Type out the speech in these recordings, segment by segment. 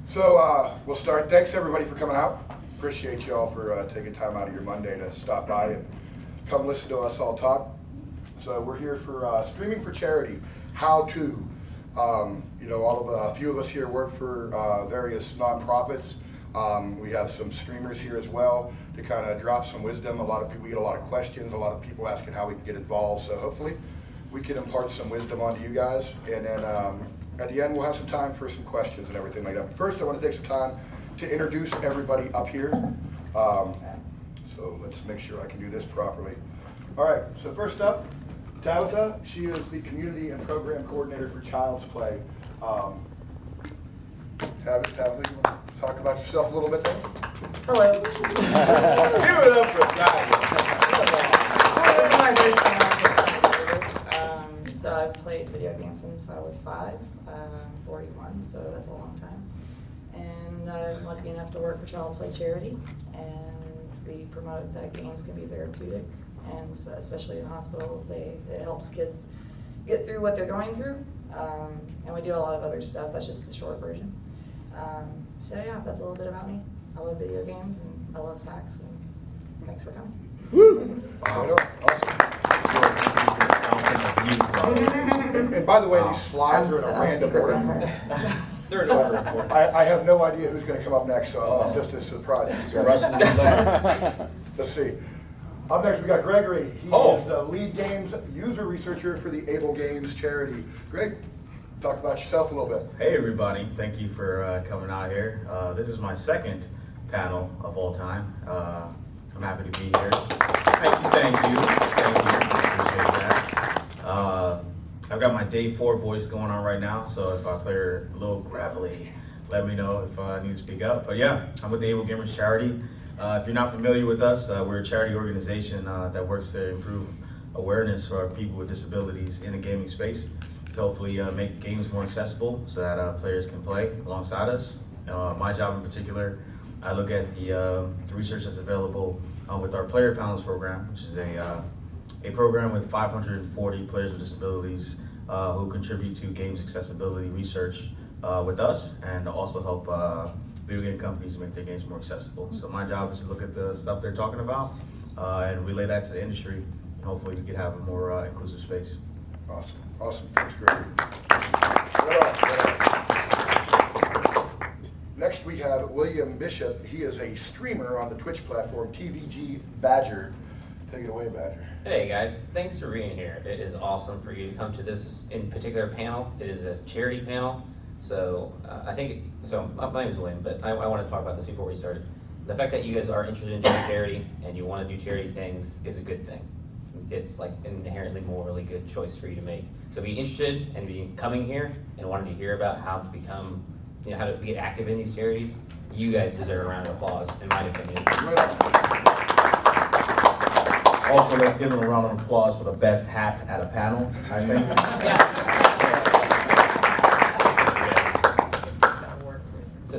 So we'll start. Thanks everybody for coming out. Appreciate you all for taking time out of your Monday to stop by and come listen to us all talk. So we're here for Streaming for Charity. How to. A few of us here work for various nonprofits. We have some streamers here as well to kind of drop some wisdom. We get a lot of questions, a lot of people asking how we can get involved. So hopefully we can impart some wisdom onto you guys. And then at the end, we'll have some time for some questions and everything like that. But first, I want to take some time to introduce everybody up here. So let's make sure I can do this properly. All right, so first up, Tabitha. She is the Community and Program Coordinator for Child's Play. Tabitha, you want to talk about yourself a little bit then? Hello. Give it up for Tabitha. This is my first time out here. So I've played video games since I was 5. I'm 41, so that's a long time. And I'm lucky enough to work for Child's Play Charity, and we promote that games can be therapeutic, and so especially in hospitals, it helps kids get through what they're going through. And we do a lot of other stuff. That's just the short version. So yeah, that's a little bit about me. I love video games and I love PAX, and thanks for coming. Woo! Awesome. And by the way, these slides are in a random order. They're in order. I have no idea who's going to come up next, so I'm just as surprised as you guys. Let's see. Up next, we got Gregory. He is the lead games user researcher for the Able Games charity. Greg, talk about yourself a little bit. Hey everybody, thank you for coming out here. This is my second panel of all time. I'm happy to be here. Thank you. Appreciate that. I've got my day 4 voice going on right now, so if I play a little gravelly, let me know if I need to speak up. But yeah, I'm with the Able Gamers charity. If you're not familiar with us, we're a charity organization that works to improve awareness for people with disabilities in the gaming space, to hopefully make games more accessible so that players can play alongside us. My job in particular, I look at the research that's available with our Player Panels program, which is a program with 540 players with disabilities who contribute to games accessibility research with us, and also help video game companies make their games more accessible. So my job is to look at the stuff they're talking about and relay that to the industry, and hopefully we can have a more inclusive space. Awesome. Thanks, Gregory. Next, we have William Bishop. He is a streamer on the Twitch platform TVG Badger. Take it away, Badger. Hey guys, thanks for being here. It is awesome for you to come to this in particular panel. It is a charity panel. So my name is William, but I want to talk about this before we started. The fact that you guys are interested in doing charity and you want to do charity things is a good thing. It's like an inherently morally good choice for you to make. So be interested and be coming here and wanting to hear about how to become, how to get active in these charities. You guys deserve a round of applause, in my opinion. Also, let's give them a round of applause for the best hat at a panel, I think.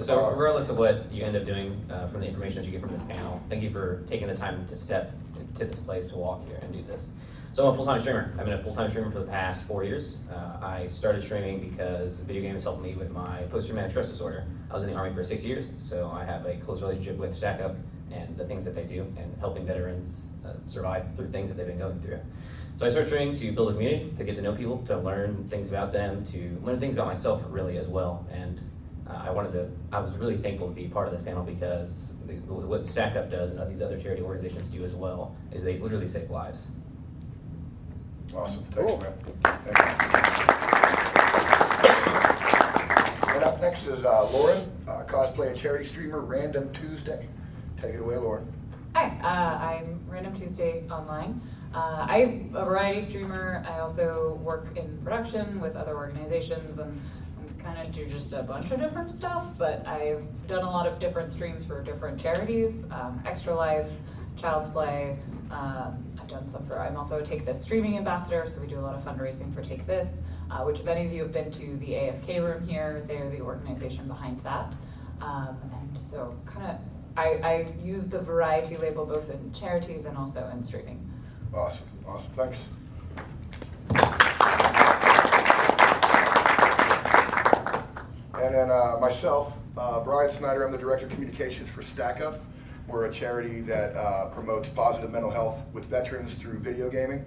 So regardless of what you end up doing from the information that you get from this panel, thank you for taking the time to step to this place to walk here and do this. So I'm a full-time streamer. I've been a full-time streamer for the past 4 years. I started streaming because video games helped me with my post-traumatic stress disorder. I was in the Army for 6 years, so I have a close relationship with Stack Up and the things that they do and helping veterans survive through things that they've been going through. So I started streaming to build a community, to get to know people, to learn things about them, to learn things about myself really as well. And I was really thankful to be part of this panel because what Stack Up does and these other charity organizations do as well is they literally save lives. Awesome. Thanks, man. Thank you. And up next is Lauren, cosplay and charity streamer, Random Tuesday. Take it away, Lauren. Hi, I'm Random Tuesday online. I'm a variety streamer. I also work in production with other organizations, and kind of do just a bunch of different stuff, but I've done a lot of different streams for different charities, Extra Life, Child's Play. I've done some I'm also a Take This streaming ambassador, so we do a lot of fundraising for Take This, which if any of you have been to the AFK room here, they're the organization behind that. And so I use the variety label both in charities and also in streaming. Awesome, thanks. And then myself, Brian Snyder, I'm the Director of Communications for Stack Up. We're a charity that promotes positive mental health with veterans through video gaming.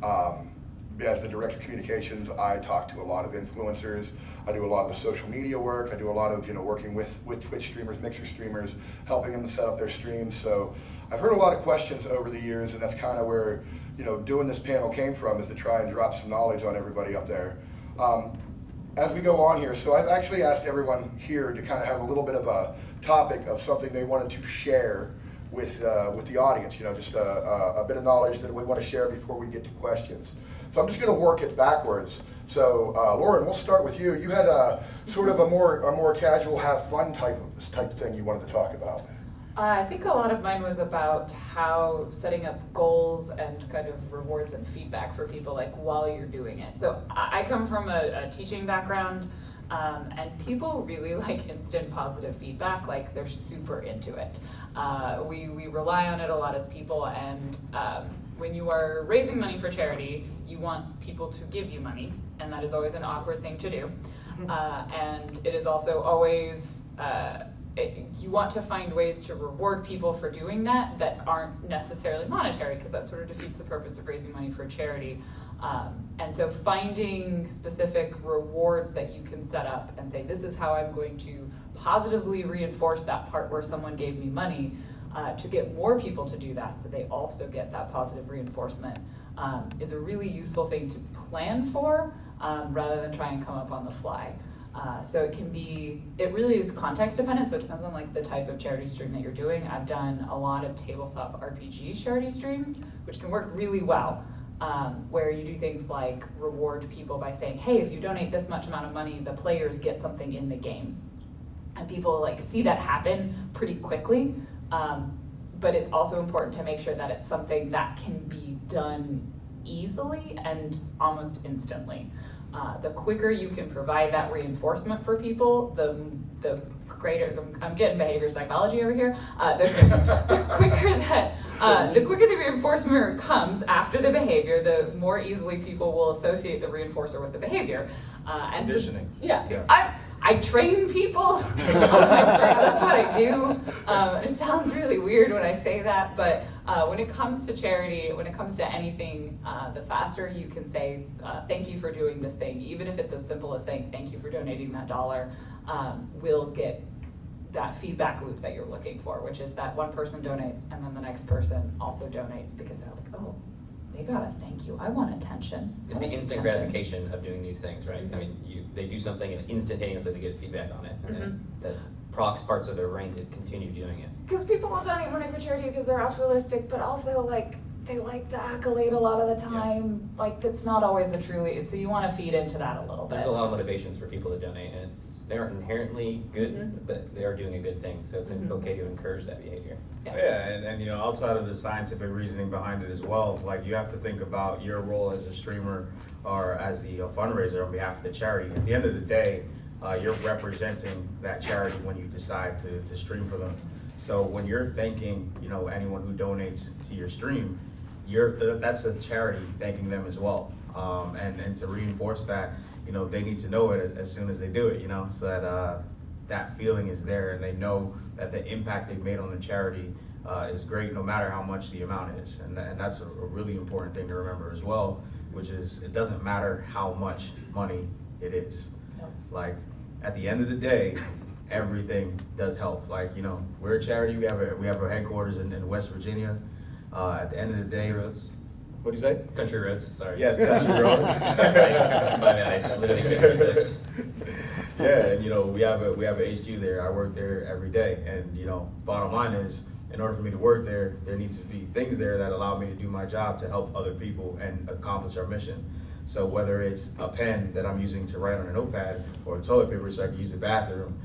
As the Director of Communications, I talk to a lot of influencers. I do a lot of the social media work. I do a lot of working with Twitch streamers, Mixer streamers, helping them to set up their streams. So I've heard a lot of questions over the years, and that's kind of where doing this panel came from, is to try and drop some knowledge on everybody up there. As we go on here, so I've actually asked everyone here to kind of have a little bit of a topic of something they wanted to share with the audience, just a bit of knowledge that we want to share before we get to questions. So I'm just going to work it backwards. So Lauren, we'll start with you. You had sort of a more casual, have fun type thing you wanted to talk about. I think a lot of mine was about how setting up goals and kind of rewards and feedback for people while you're doing it. So I come from a teaching background, and people really like instant positive feedback. They're super into it. We rely on it a lot as people, and when you are raising money for charity, you want people to give you money, and that is always an awkward thing to do. And it is also always you want to find ways to reward people for doing that aren't necessarily monetary, because that sort of defeats the purpose of raising money for charity. And so finding specific rewards that you can set up and say, this is how I'm going to positively reinforce that part where someone gave me money, to get more people to do that so they also get that positive reinforcement, is a really useful thing to plan for, rather than try and come up on the fly. So it really is context dependent, so it depends on the type of charity stream that you're doing. I've done a lot of tabletop RPG charity streams, which can work really well, where you do things like reward people by saying, hey, if you donate this much amount of money, the players get something in the game. And people see that happen pretty quickly, but it's also important to make sure that it's something that can be done easily and almost instantly. The quicker you can provide that reinforcement for people, the greater. I'm getting behavior psychology over here. The quicker the reinforcement comes after the behavior, the more easily people will associate the reinforcer with the behavior. And Conditioning. So, yeah. I train people on my stream. That's what I do. It sounds really weird when I say that, but when it comes to charity, when it comes to anything, the faster you can say, thank you for doing this thing, even if it's as simple as saying thank you for donating that $1, will get that feedback loop that you're looking for, which is that one person donates and then the next person also donates, because they're like, oh, they got a thank you. I want attention. It's the instant gratification of doing these things, right? Mm-hmm. I mean, they do something and instantaneously they get feedback on it, and then Mm-hmm. that procs parts of their brain to continue doing it. Because people will donate money for charity because they're altruistic, but also they like the accolade a lot of the time. That's not always the truly. So you want to feed into that a little bit. There's a lot of motivations for people to donate, and they aren't inherently good, Mm-hmm. but they are doing a good thing. So it's Mhm. okay to encourage that behavior. Yeah, and outside of the scientific reasoning behind it as well, you have to think about your role as a streamer or as the fundraiser on behalf of the charity. At the end of the day, you're representing that charity when you decide to stream for them. So when you're thanking, anyone who donates to your stream, that's the charity thanking them as well. And to reinforce that, they need to know it as soon as they do it, so that that feeling is there, and they know that the impact they've made on the charity is great, no matter how much the amount is. And that's a really important thing to remember as well, which is it doesn't matter how much money it is. No. At the end of the day, everything does help. We're a charity. We have our headquarters in West Virginia. At the end of the day, what do you say? Country roads, sorry. Yes, country roads. I literally couldn't resist. Yeah, and we have a HQ there. I work there every day, and bottom line is, in order for me to work there, there needs to be things there that allow me to do my job to help other people and accomplish our mission. So whether it's a pen that I'm using to write on a notepad, or toilet paper so I can use the bathroom,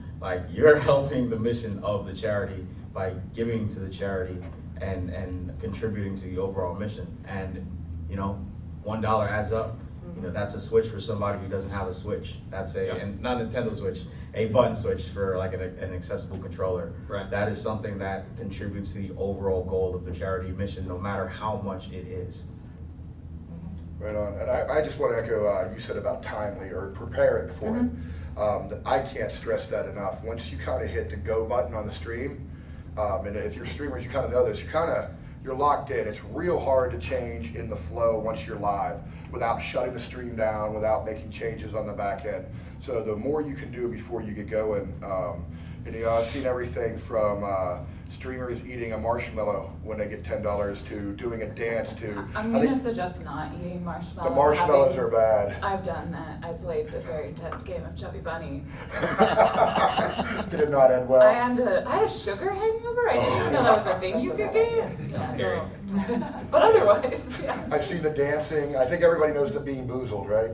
you're helping the mission of the charity by giving to the charity and contributing to the overall mission. And $1 adds up. That's a switch for somebody who doesn't have a switch. That's and not a Nintendo Switch, a button switch for an accessible controller. Right. That is something that contributes to the overall goal of the charity mission, no matter how much it is. Right on. And I just want to echo, you said about timely or preparing for it. I can't stress that enough. Once you kind of hit the go button on the stream, and if you're streamers, you kind of know this, you're locked in. It's real hard to change in the flow once you're live without shutting the stream down, without making changes on the back end. So the more you can do before you get going, and I've seen everything from streamers eating a marshmallow when they get $10 to doing a dance to. I'm I gonna think suggest not eating marshmallows. the marshmallows are bad. I've done that. I played the very intense game of Chubby Bunny. Did it not end well? I had a sugar hangover. I didn't even know that was a thing you could get. Sounds scary. But otherwise, yeah. I've seen the dancing. I think everybody knows the Bean Boozled, right?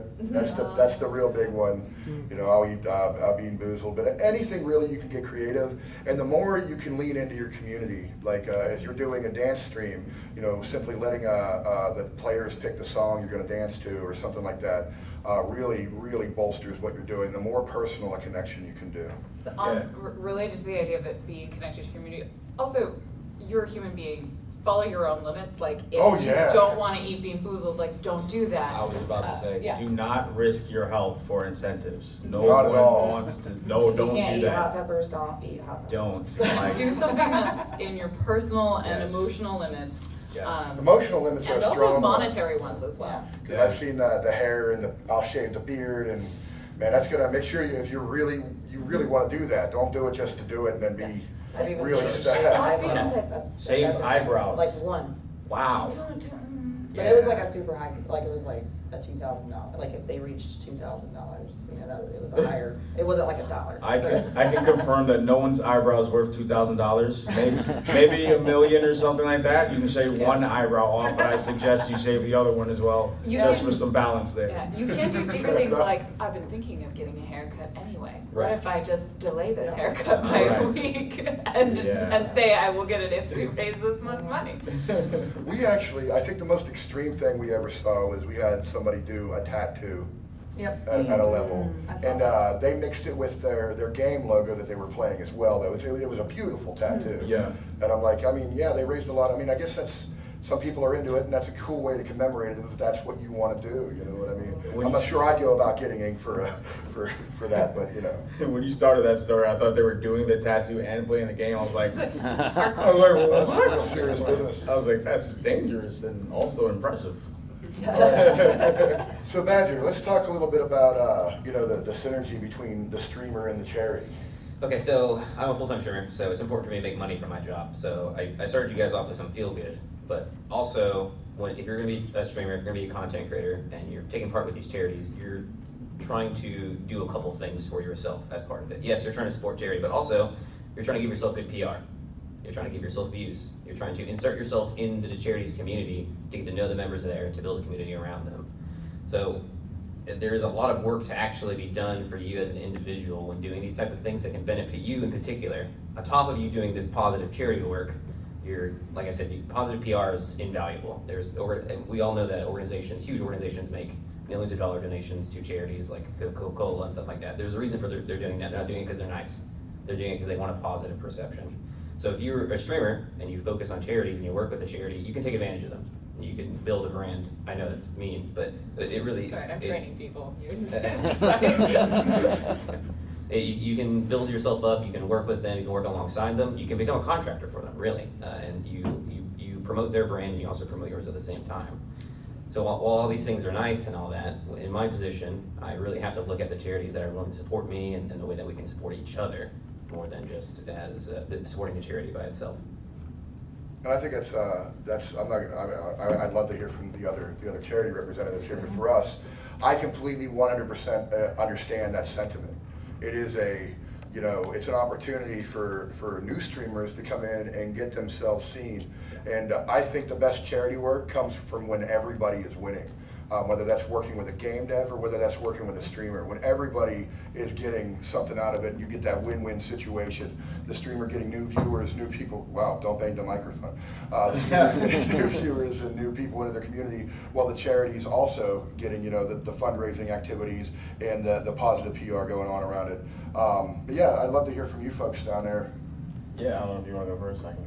That's the real big one. I'll eat Bean Boozled, but anything really you can get creative, and the more you can lean into your community. Like if you're doing a dance stream, simply letting the players pick the song you're going to dance to or something like that. Really, really bolsters what you're doing. The more personal a connection you can do. So related to the idea of it being connected to community, also you're a human being. Follow your own limits. Like if you don't want to eat Bean Boozled, like don't do that. I was about to say, yeah. Do not risk your health for incentives. No Not at one all. wants to. No, If don't you can't do eat hot that. peppers, don't eat hot peppers. Don't. Do something that's in your personal and Yes. emotional limits. Yes. Emotional limits are And a also strong one. monetary ones as well. Because I've seen the hair and I'll shave the beard, and man, that's gonna make sure if you really want to do that, don't do it just to do it and then be I've even really shaved sad. eyebrows. That's Shaved that's eyebrows. Like one. Wow. But it was like a super high, like it was like a $2,000. Like if they reached $2,000, it was a higher. It wasn't like $1. I can confirm that no one's eyebrow is worth $2,000. Maybe $1 million or something like that. You can shave one eyebrow off, but I suggest you shave the other one as well, You just can- for some balance there. Yeah, you can do secret things like, I've been thinking of getting a haircut anyway. Right. What if I just delay this haircut by a Right. week and say I will get it if we raise this much money? We actually, I think the most extreme thing we ever saw was we had somebody do a tattoo Yep. at a level, I saw and that. they mixed it with their game logo that they were playing as well. Though it was a beautiful tattoo. Yeah. And I'm like, they raised a lot. I guess that's. Some people are into it, and that's a cool way to commemorate it if that's what you want to do. You know what I mean? When I'm you- not sure I'd go about getting ink for that, but When you started that story, I thought they were doing the tattoo and playing the game. I was like, what? Serious business. I was like, that's dangerous and also impressive. So Badger, let's talk a little bit about the synergy between the streamer and the charity. Okay, so I'm a full-time streamer, so it's important for me to make money from my job. So I started you guys off with some feel good, but also if you're gonna be a streamer, if you're gonna be a content creator, and you're taking part with these charities, you're trying to do a couple things for yourself as part of it. Yes, you're trying to support charity, but also you're trying to give yourself good PR. You're trying to give yourself views. You're trying to insert yourself into the charity's community to get to know the members there, to build a community around them. So there is a lot of work to actually be done for you as an individual when doing these type of things that can benefit you in particular. On top of you doing this positive charity work, like I said, positive PR is invaluable. We all know that huge organizations make millions of dollar donations to charities like Coca-Cola and stuff like that. There's a reason for they're doing that. They're not doing it because they're nice. They're doing it because they want a positive perception. So if you're a streamer and you focus on charities and you work with a charity, you can take advantage of them. You can build a brand. I know it's mean, but it really. Sorry, I'm training people. You can build yourself up. You can work with them. You can work alongside them. You can become a contractor for them, really, and you promote their brand and you also promote yours at the same time. So while all these things are nice and all that, in my position, I really have to look at the charities that are willing to support me and the way that we can support each other more than just as supporting the charity by itself. And I think I'd love to hear from the other charity representatives here, but for us, I completely 100% understand that sentiment. It is it's an opportunity for new streamers to come in and get themselves seen. And I think the best charity work comes from when everybody is winning. Whether that's working with a game dev or whether that's working with a streamer. When everybody is getting something out of it, you get that win-win situation. The streamer getting new viewers, new people. Wow, don't bang the microphone. The streamer getting new viewers and new people into their community, while the charity's also getting the fundraising activities and the positive PR going on around it. But yeah, I'd love to hear from you folks down there. Yeah, I don't know if you want to go first. I can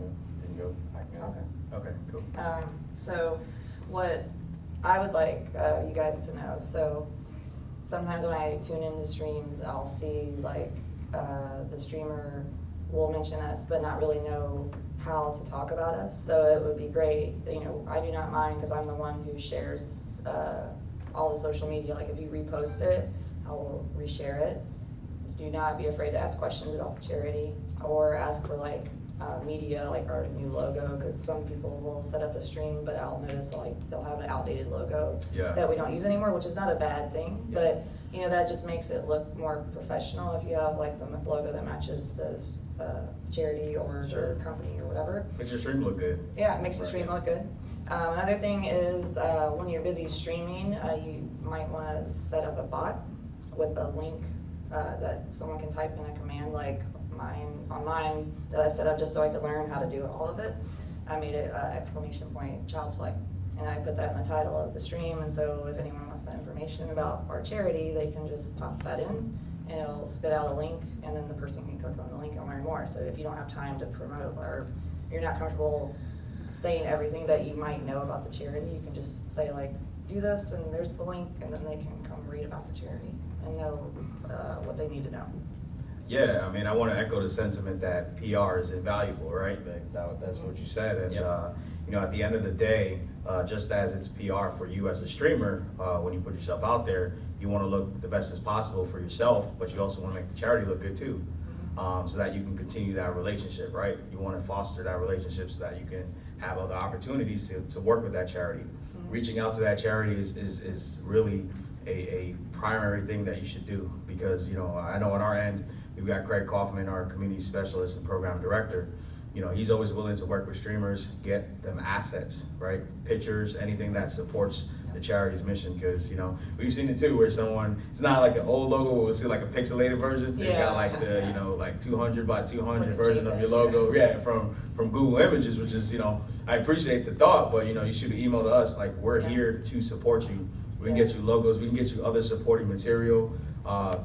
go. I can go. Okay. Okay, cool. So what I would like you guys to know. So sometimes when I tune into streams, I'll see like the streamer will mention us, but not really know how to talk about us. So it would be great. You know, I do not mind because I'm the one who shares all the social media. Like if you repost it, I will reshare it. Do not be afraid to ask questions about the charity or ask for like media, like our new logo, because some people will set up a stream, but I'll notice like they'll have an outdated logo that we don't use anymore, which is not a bad thing, but you know, that just makes it look more professional if you have like the logo that matches the charity or the company or whatever. Makes your stream look good. Yeah, it makes the stream look good. Another thing is when you're busy streaming, you might want to set up a bot with a link that someone can type in a command, like mine that I set up just so I could learn how to do all of it. I made it ! Child's Play, and I put that in the title of the stream, and so if anyone wants that information about our charity, they can just pop that in and it'll spit out a link, and then the person can click on the link and learn more. So if you don't have time to promote or you're not comfortable saying everything that you might know about the charity, you can just say like, do this and there's the link, and then they can come read about the charity and know what they need to know. Yeah, I mean, I want to echo the sentiment that PR is invaluable, right? That's what you said, and you know, at the end of the day, just as it's PR for you as a streamer, when you put yourself out there, you want to look the best as possible for yourself, but you also want to make the charity look good too, so that you can continue that relationship, right? You want to foster that relationship so that you can have other opportunities to work with that charity. Reaching out to that charity is really a primary thing that you should do, because you know, I know on our end, we've got Craig Kaufman, our community specialist and program director. You know, he's always willing to work with streamers, get them assets, right? Pictures, anything that supports the charity's mission, because you know, we've seen it too, where someone, it's not like an old logo, we'll see like a pixelated version. They got like the, you know, like 200 by 200 like version of your logo, from Google Images, which is, you know, I appreciate the thought, but you know, you shoot an email to us, like we're here to support you. We can get you logos, we can get you other supporting material.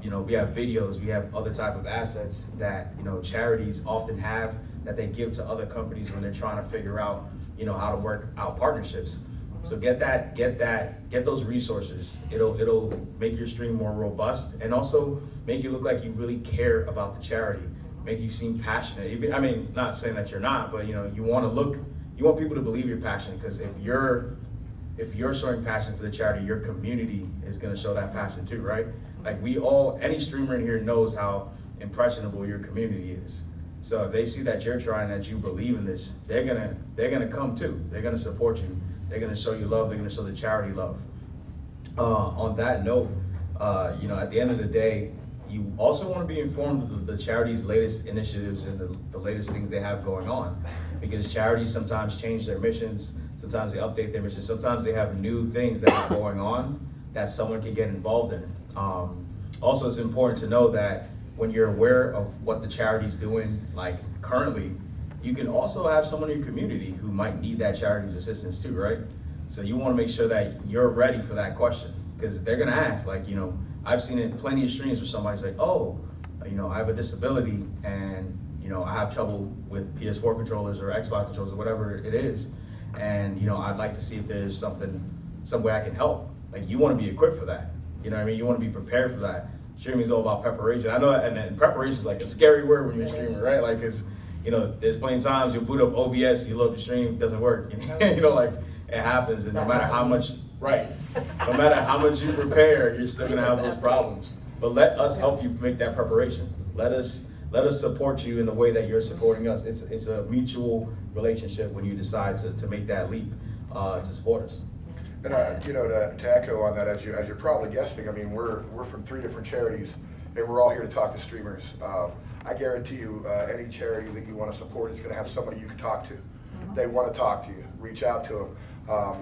You know, we have videos, we have other type of assets that, you know, charities often have that they give to other companies when they're trying to figure out, you know, how to work out partnerships. So get those resources. It'll make your stream more robust and also make you look like you really care about the charity, make you seem passionate. Even, I mean, not saying that you're not, but you know, you want people to believe you're passionate, because if you're showing passion for the charity, your community is gonna show that passion too, right? Like any streamer in here knows how impressionable your community is. So if they see that you're trying, that you believe in this, they're gonna come too. They're gonna support you. They're gonna show you love. They're gonna show the charity love. On that note, you know, at the end of the day, you also want to be informed of the charity's latest initiatives and the latest things they have going on, because charities sometimes change their missions. Sometimes they update their missions. Sometimes they have new things that are going on that someone can get involved in. Also, it's important to know that when you're aware of what the charity's doing, like currently, you can also have someone in your community who might need that charity's assistance too, right? So you want to make sure that you're ready for that question, because they're gonna ask, like, you know, I've seen it in plenty of streams where somebody's like, oh, you know, I have a disability and, you know, I have trouble with PS4 controllers or Xbox controllers or whatever it is. And, you know, I'd like to see if there's some way I can help. Like, you want to be equipped for that. You know what I mean? You want to be prepared for that. Streaming is all about preparation. I know, and preparation is like a scary word when you're a streamer, right? Like, cause, you know, there's plenty of times you boot up OBS, you load the stream, it doesn't work. You know, like, it happens, and no matter how much, no matter how much you prepare, you're still gonna have those problems. But let us help you make that preparation. Let us support you in the way that you're supporting us. It's a mutual relationship when you decide to make that leap to support us. And you know, to echo on that, as you're probably guessing, I mean, we're from 3 different charities, and we're all here to talk to streamers. I guarantee you, any charity that you want to support is going to have somebody you can talk to. They want to talk to you. Reach out to them.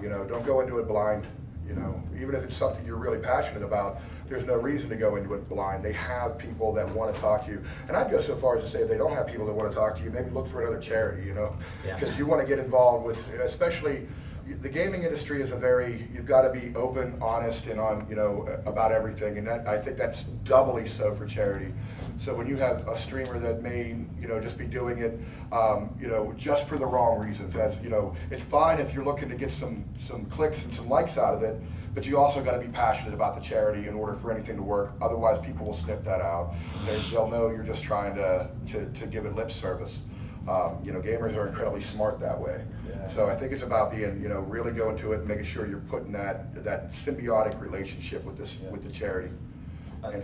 You know, don't go into it blind. You know, even if it's something you're really passionate about, there's no reason to go into it blind. They have people that want to talk to you. And I'd go so far as to say, if they don't have people that want to talk to you, maybe look for another charity, you know, because you want to get involved with, especially the gaming industry is you've got to be open, honest, and about everything, and I think that's doubly so for charity. So when you have a streamer that may, just be doing it, just for the wrong reasons, it's fine if you're looking to get some clicks and some likes out of it, but you also got to be passionate about the charity in order for anything to work. Otherwise, people will sniff that out. They'll know you're just trying to give it lip service. Gamers are incredibly smart that way. Yeah. So I think it's about being, really going to it and making sure you're putting that symbiotic relationship with the charity. And,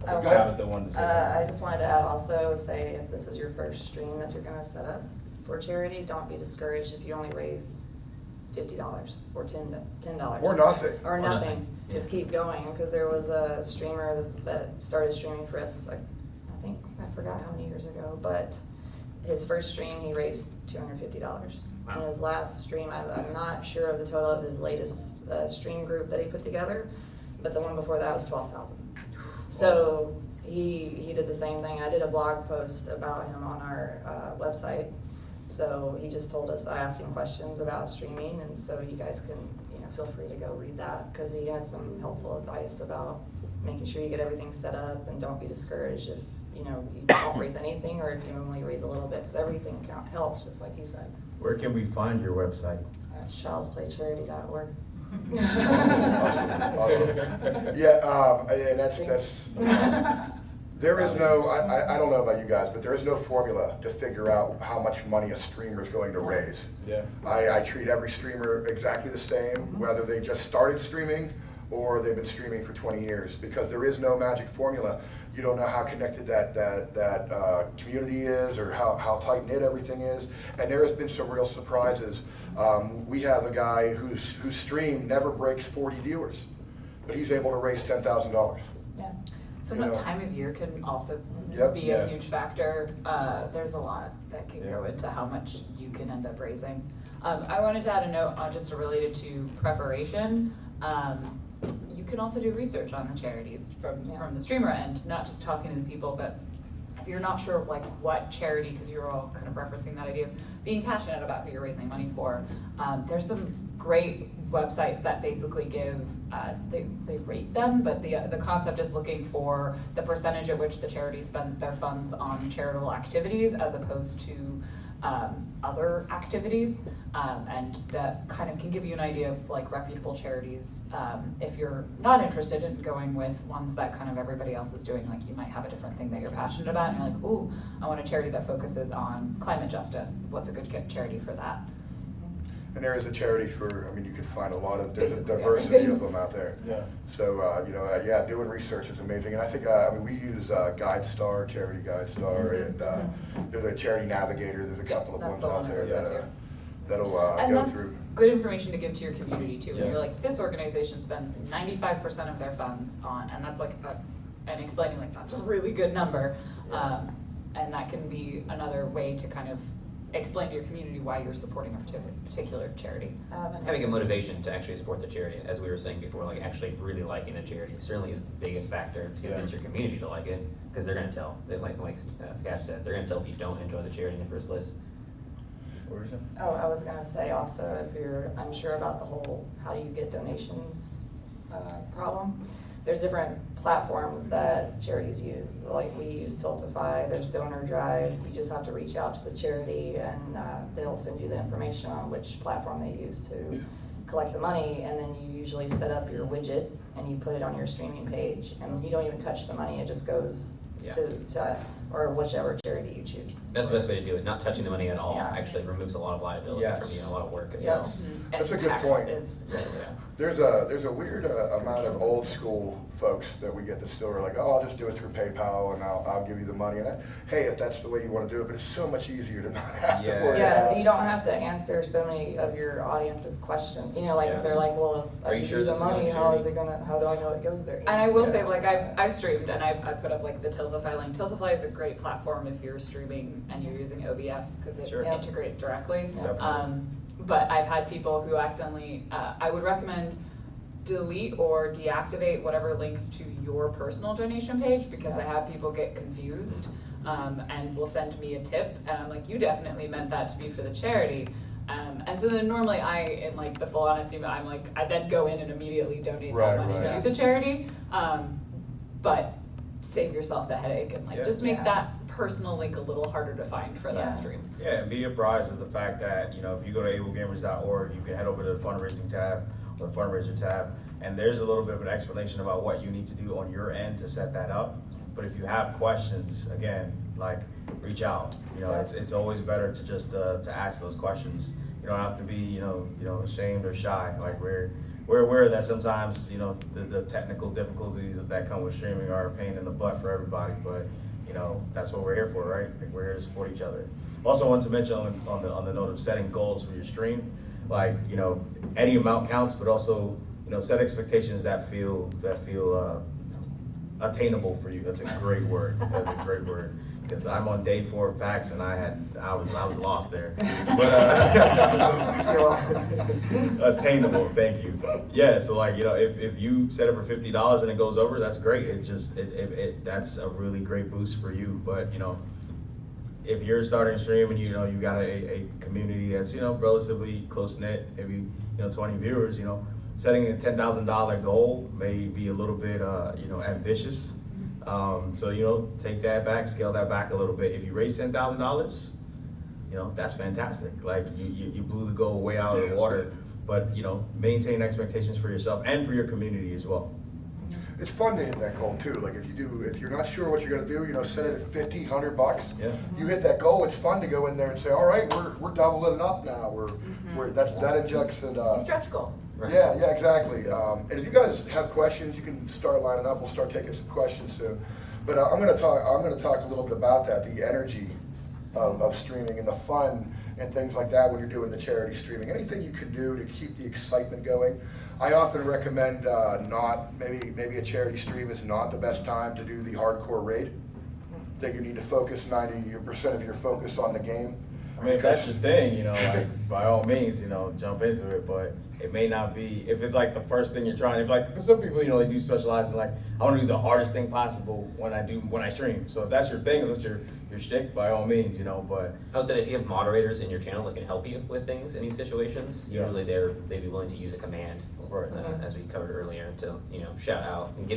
Oh, go ahead. The one to say. I just wanted to add also, say if this is your first stream that you're gonna set up for charity, don't be discouraged if you only raise $50 or $10. Or nothing. Or nothing. nothing. Just keep going, because there was a streamer that started streaming for us, I think, I forgot how many years ago, but his first stream, he raised $250. Wow. And his last stream, I'm not sure of the total of his latest stream group that he put together, but the one before that was 12,000. So he did the same thing. I did a blog post about him on our website. So he just told us, I asked him questions about streaming, and so you guys can, feel free to go read that, because he had some helpful advice about making sure you get everything set up and don't be discouraged if, you don't raise anything, or if you only raise a little bit, because everything helps, just like he said. Where can we find your website? That's childsplaycharity.org. Awesome. Yeah, and that's there is no, I don't know about you guys, but there is no formula to figure out how much money a streamer is going to raise. Yeah. I treat every streamer exactly the same, whether they just started streaming or they've been streaming for 20 years, because there is no magic formula. You don't know how connected that community is, or how tight-knit everything is, and there has been some real surprises. We have a guy whose stream never breaks 40 viewers, but he's able to raise $10,000. Yeah. So You the know. time of year can also Yep. be Yeah. a huge factor. There's a lot that can go into how much you can end up raising. I wanted to add a note just related to preparation. You can also do research on the charities from the streamer end, not just talking to the people, but if you're not sure like what charity, because you're all kind of referencing that idea of being passionate about who you're raising money for, there's some great websites that basically give, they rate them, but the concept is looking for the percentage at which the charity spends their funds on charitable activities as opposed to other activities, and that kind of can give you an idea of like reputable charities. If you're not interested in going with ones that kind of everybody else is doing, like you might have a different thing that you're passionate about and you're like, ooh, I want a charity that focuses on climate justice. What's a good charity for that? And there is a charity for, you can find there's a Basically diversity everything. of them out there. Yeah. So, doing research is amazing. And I think, we use GuideStar, Charity GuideStar, and there's a Charity Navigator. There's a couple of That's ones the out one I there go to. that'll And go that's through. good information to give to your community too. When Yeah. you're like, this organization spends 95% of their funds on, and that's like, and explaining like, that's a really good number. And that can be another way to kind of explain to your community why you're supporting a particular charity. Having a motivation to actually support the charity, as we were saying before, like actually really liking a charity certainly is the biggest factor to convince your community to like it, because they're going to tell. Like Sketch said, they're going to tell if you don't enjoy the charity in the first place. Where is it? Oh, I was gonna say also, if you're unsure about the whole how do you get donations problem, there's different platforms that charities use. Like we use Tiltify, there's Donor Drive. You just have to reach out to the charity and they'll send you the information on which platform they use to collect the money, and then you usually set up your widget and you put it on your streaming page, and you don't even touch the money, it just goes to us or whichever charity you choose. That's the best way to do it. Not touching the money at all Yeah. actually removes a lot of liability Yes. from you and a lot of work as Yes. well. That's And a good tax point. is- There's a weird amount of old school folks that we get that still are like, oh, I'll just do it through PayPal and I'll give you the money. And hey, if that's the way you want to do it, but it's so much easier to not have to Yeah. worry Yeah, about. you don't have to answer so many of your audience's questions. Like if they're like, well, if Are I you give sure you the this is money, gonna how be is it gonna? How do I know it goes there? And I will Yeah. say, like, I've streamed and I put up like the Tiltify link. Tiltify is a great platform if you're streaming and you're using OBS because it Sure. Yep. integrates directly. Yep. But I've had people who accidentally, I would recommend delete or deactivate whatever links to your personal donation page, because I have people get confused and will send me a tip and I'm like, you definitely meant that to be for the charity. And so then normally in like the full honesty, I'm like, I then go in and immediately donate Right, that money right. to the charity. But save yourself the headache and like Yeah. just make Yeah. that personal link a little harder to find for Yeah. that stream. Yeah, and be apprised of the fact that, you know, if you go to ablegamers.org, you can head over to the fundraising tab or the fundraiser tab, and there's a little bit of an explanation about what you need to do on your end to set that up. But if you have questions, again, like, reach out. You know, it's always better to just to ask those questions. You don't have to be, you know, ashamed or shy. Like we're aware that sometimes, you know, the technical difficulties that come with streaming are a pain in the butt for everybody, but you know, that's what we're here for, right? Like, we're here to support each other. Also want to mention on the note of setting goals for your stream, like, you know, any amount counts, but also, you know, set expectations that feel attainable for you. That's a great word. That's a great word. Because I'm on day 4 of PAX and I was lost there. But attainable, thank you. Yeah, so like, you know, if you set it for $50 and it goes over, that's great. That's a really great boost for you. But you know, if you're starting a stream and you know you got a community that's, you know, relatively close knit, maybe, you know, 20 viewers, you know, setting a $10,000 goal may be a little bit you know, ambitious. So, you know, take that back, scale that back a little bit. If you raise $10,000, you know, that's fantastic. Like you blew the goal way out of the water, but you know, maintain expectations for yourself and for your community as well. It's fun to hit that goal too. Like if you're not sure what you're gonna do, you know, set it at 50, $100. Yeah. You hit that goal, it's fun to go in there and say, all right, we're doubling it up now. That injects it. Stretch goal. Yeah, exactly. And if you guys have questions, you can start lining up. We'll start taking some questions soon. But I'm gonna talk a little bit about that, the energy of streaming and the fun and things like that when you're doing the charity streaming. Anything you can do to keep the excitement going. I often recommend maybe a charity stream is not the best time to do the hardcore raid. That you need to focus 90% of your focus on the game. I mean, if that's your thing, you know, like, by all means, you know, jump into it, but it may not be, if it's like the first thing you're trying, if like, cause some people, you know, they do specialize in like, I wanna do the hardest thing possible when I stream. So if that's your thing, if that's your shtick, by all means, you know, but. I would say if you have moderators in your channel that can help you with things in these situations, Yeah. usually they'd be willing to use a command, Right. as we covered earlier, to, you know, shout out and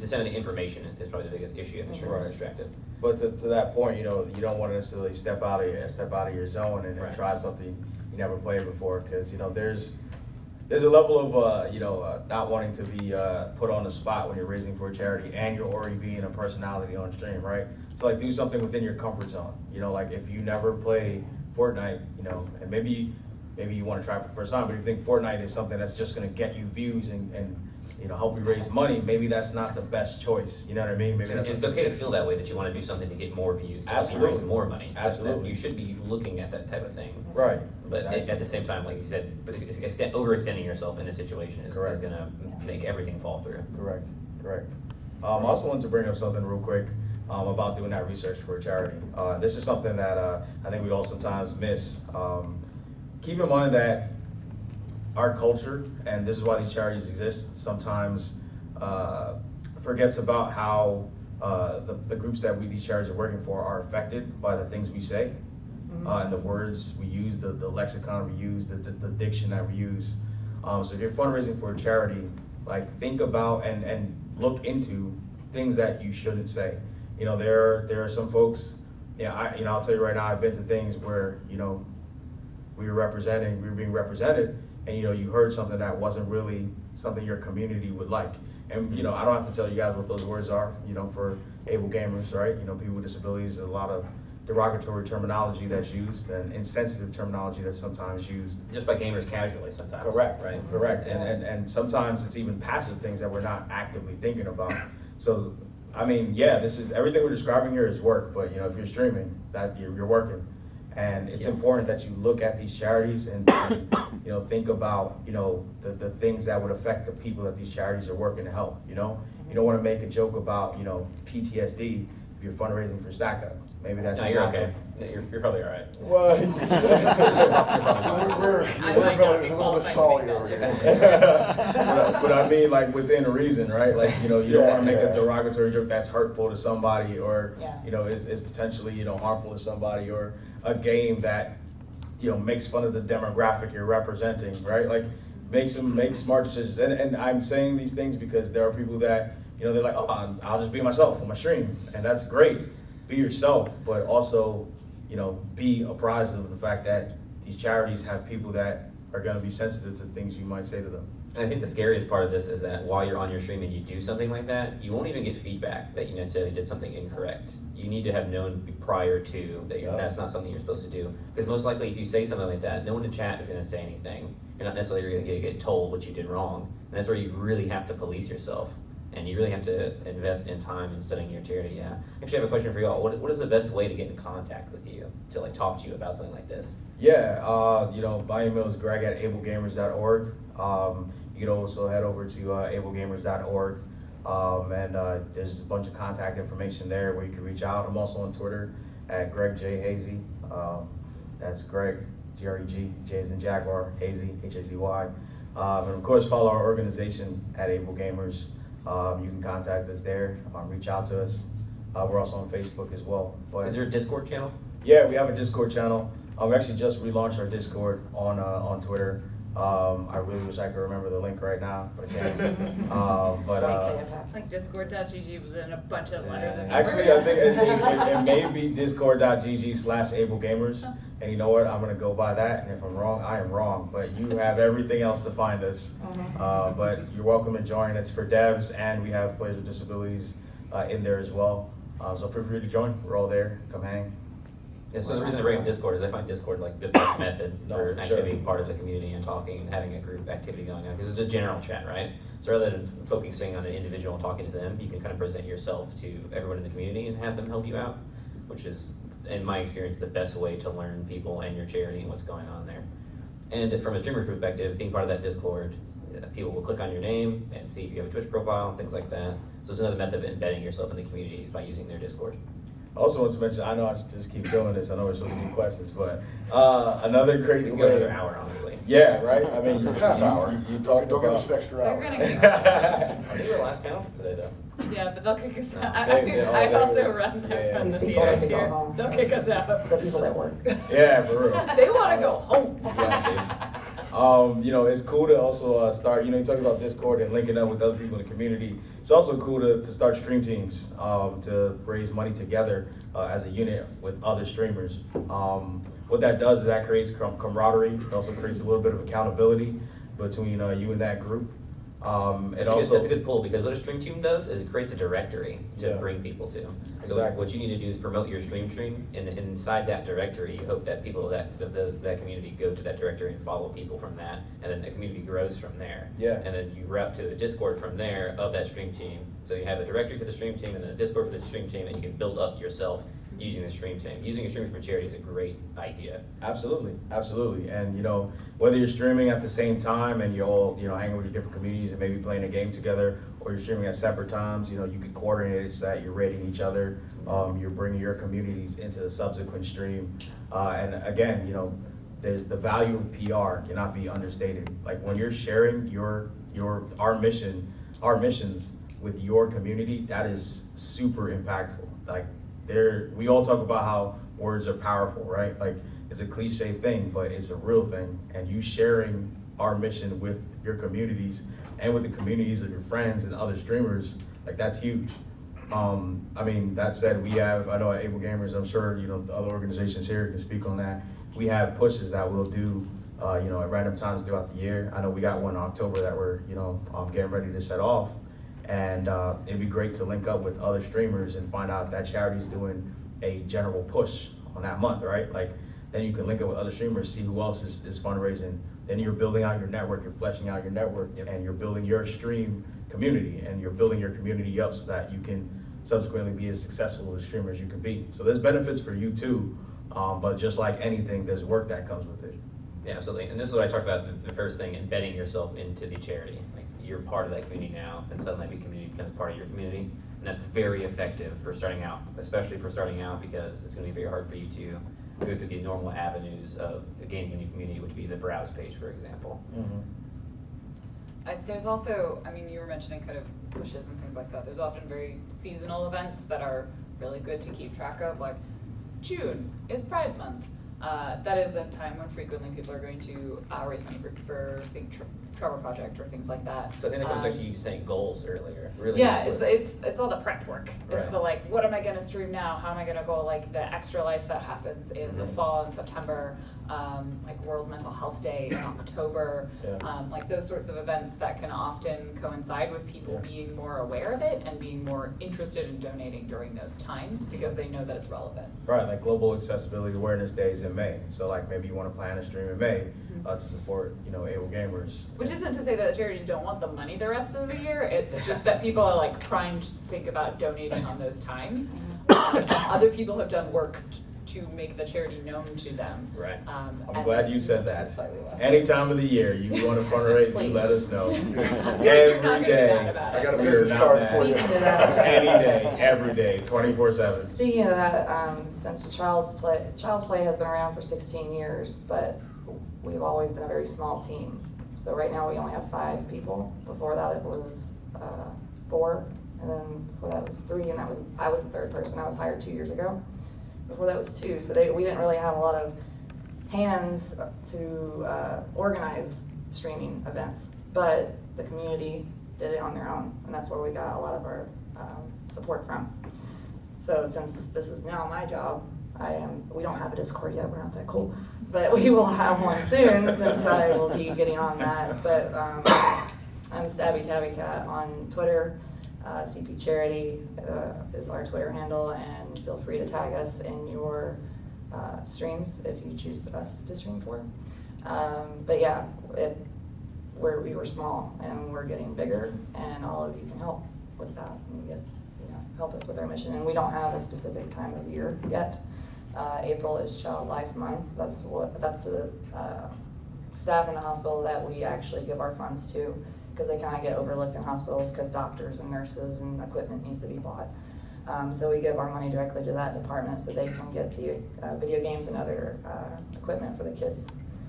disseminate information is probably the biggest issue if the streamer is Right. distracted. But to that point, you know, you don't want to necessarily step out of your zone and Right. try something you never played before, because you know there's a level of not wanting to be put on the spot when you're raising for a charity and you're already being a personality on stream, right? So like, do something within your comfort zone. You know, like if you never play Fortnite, you know, and maybe you want to try for the first time, but if you think Fortnite is something that's just going to get you views and you know, help you raise money, maybe that's not the best choice. You know what I mean? Maybe that's It's okay to feel that way, that you want to do something to get more views, to help you Absolutely. raise more money. Absolutely. You should be looking at that type of thing. right. But Exactly. at the same time, like you said, overextending yourself in this situation is Correct. gonna make everything fall through. Correct. I also wanted to bring up something real quick about doing that research for a charity. This is something that I think we all sometimes miss. Keep in mind that our culture, and this is why these charities exist, sometimes forgets about how the groups that these charities are working for are affected by the things we say, and the words we use, the lexicon we use, the diction that we use. So if you're fundraising for a charity, like, think about and look into things that you shouldn't say. You know, there are some folks, I'll tell you right now, I've been to things where, you know, we were being represented, and you know, you heard something that wasn't really something your community would like. And you know, I don't have to tell you guys what those words are, you know, for able gamers, right? You know, people with disabilities, a lot of derogatory terminology that's used and insensitive terminology that's sometimes used. Just by gamers casually sometimes. Correct, right? Correct, and sometimes it's even passive things that we're not actively thinking about. So, I mean, yeah, this is, everything we're describing here is work, but you know, if you're streaming, that you're working. And it's important that you look at these charities and you know, think about, you know, the things that would affect the people that these charities are working to help, you know? You don't want to make a joke about, you know, PTSD if you're fundraising for Stack Up. Maybe that's No, you're not okay. You're probably all right. Well, We're I might not be a little bit qualified to salty make over that here. but I mean, like, within reason, right? Like, you know, you don't Yeah, want to make yeah. a derogatory joke that's hurtful to somebody, or Yeah. you know, is potentially, you know, harmful to somebody, or a game that makes fun of the demographic you're representing, right? Like, make smart decisions. And I'm saying these things because there are people that, they're like, oh, I'll just be myself on my stream. And that's great. Be yourself, but also, be apprised of the fact that these charities have people that are going to be sensitive to things you might say to them. And I think the scariest part of this is that while you're on your stream and you do something like that, you won't even get feedback that you necessarily did something incorrect. You need to have known prior to that that's not something you're supposed to do. Because most likely if you say something like that, no one in chat is going to say anything. You're not necessarily going to get told what you did wrong. And that's where you really have to police yourself. And you really have to invest in time in studying your charity, yeah. Actually, I have a question for y'all. What is the best way to get in contact with you, to like talk to you about something like this? Yeah, my email is greg@ablegamers.org. You can also head over to ablegamers.org. And there's a bunch of contact information there where you can reach out. I'm also on Twitter at Greg J. Hazy. That's Greg, G-R-E-G, J as in Jaguar, Hazy, H-A-Z-Y. And of course, follow our organization at Able Gamers. You can contact us there, reach out to us. We're also on Facebook as well. But is there a Discord channel? Yeah, we have a Discord channel. We actually just relaunched our Discord on Twitter. I really wish I could remember the link right now, but I can't. Like discord.gg was in a bunch of letters and Actually, I think it may be discord.gg/ablegamers. And you know what? I'm going to go by that. And if I'm wrong, I am wrong. But you have everything else to find us. But you're welcome to join. It's for devs, and we have players with disabilities in there as well. So feel free to join. We're all there. Come hang. Yeah, so the reason I bring up Discord is I find Discord like the best method for actually sure. being part of the community and talking and having a group activity going on, because it's a general chat, right? So rather than focusing on an individual and talking to them, you can kind of present yourself to everyone in the community and have them help you out, which is, in my experience, the best way to learn people and your charity and what's going on there. And from a streamer perspective, being part of that Discord, people will click on your name and see if you have a Twitch profile and things like that. So it's another method of embedding yourself in the community by using their Discord. I also want to mention, I know I just keep doing this, I know we're supposed to do questions, but another great We can way. go another hour, honestly. Yeah, right? I mean, Half hour. you talked Don't give us about. an extra They're hour. gonna kick I think we're the last panel today, though. Yeah, but they'll kick us out. They I also run yeah. from the These people have to theaters go here. home. They'll kick us out. The people that work. Yeah, for real. They wanna go home. It's cool to also start, you talk about Discord and linking up with other people in the community. It's also cool to start stream teams, to raise money together as a unit with other streamers. What that does is that creates camaraderie. It also creates a little bit of accountability between you and that group. That's a good pull, because what a stream team does is it creates a directory to Yeah. bring people to. So Exactly. what you need to do is promote your stream, and inside that directory, you hope that people that community go to that directory and follow people from that, and then the community grows from there. Yeah. And then you route to a Discord from there of that stream team. So you have a directory for the stream team and then a Discord for the stream team, and you can build up yourself using the stream team. Using a stream for charity is a great idea. Absolutely, absolutely. And whether you're streaming at the same time and you're all hanging with your different communities and maybe playing a game together, or you're streaming at separate times, you can coordinate it so that you're rating each other. You're bringing your communities into the subsequent stream. And again, there's the value of PR cannot be understated. Like when you're sharing our missions with your community, that is super impactful. Like we all talk about how words are powerful, right? Like it's a cliche thing, but it's a real thing. And you sharing our mission with your communities and with the communities of your friends and other streamers, like that's huge. That said, I know at Able Gamers, I'm sure, the other organizations here can speak on that. We have pushes that we'll do, at random times throughout the year. I know we got one in October that we're, getting ready to set off. And it'd be great to link up with other streamers and find out if that charity's doing a general push on that month, right? Like, then you can link up with other streamers, see who else is fundraising. Then you're building out your network, you're fleshing out your network, and you're building your stream community, and you're building your community up so that you can subsequently be as successful as a streamer as you can be. So there's benefits for you too, but just like anything, there's work that comes with it. Yeah, absolutely. And this is what I talked about, the first thing, embedding yourself into the charity. Like you're part of that community now, and suddenly the community becomes part of your community. And that's very effective for starting out, especially for starting out, because it's going to be very hard for you to go through the normal avenues of gaining a new community, which would be the browse page, for example. Mm-hmm. There's also, you were mentioning kind of pushes and things like that. There's often very seasonal events that are really good to keep track of, like June is Pride Month. that is a time when frequently people are going to raise money for big Trevor project or things like that. So I think that comes back to you saying goals earlier, really. Yeah, it's all the prep work. It's Right. the like, what am I gonna stream now? How am I gonna go, like the extra life that happens in the fall and September, like World Mental Health Day in October, Yeah. like those sorts of events that can often coincide with people being more aware of it and being more interested in donating during those times because they know that it's relevant. Right, like Global Accessibility Awareness Days in May. So like maybe you want to plan a stream in May to support, able gamers. Which isn't to say that the charities don't want the money the rest of the year, it's just that people are like primed to think about donating on those times. And other people have done work to make the charity known to them. Right. I'm glad you said that. Slightly less. Any time of the year you want to fundraise, you Please. let us know. I feel like you're not gonna be mad about it. I got a We're business not card mad. for you. Speaking of that, Any day, every day, 24/7. speaking of that, since Child's Play has been around for 16 years, but we've always been a very small team. So right now we only have 5 people. Before that it was 4, and then before that was 3, and I was the 3rd person. I was hired 2 years ago. Before that was 2, so we didn't really have a lot of hands to organize streaming events, but the community did it on their own, and that's where we got a lot of our support from. So since this is now my job, we don't have a Discord yet, we're not that cool, but we will have one soon since I will be getting on that. But I'm Stabby Tabby Cat on Twitter. CP Charity is our Twitter handle, and feel free to tag us in your streams if you choose us to stream for. But yeah, we were small and we're getting bigger, and all of you can help with that and help us with our mission. And we don't have a specific time of year yet. April is Child Life Month. That's the staff in the hospital that we actually give our funds to, because they kind of get overlooked in hospitals because doctors and nurses and equipment needs to be bought. So we give our money directly to that department so they can get the video games and other equipment for the kids,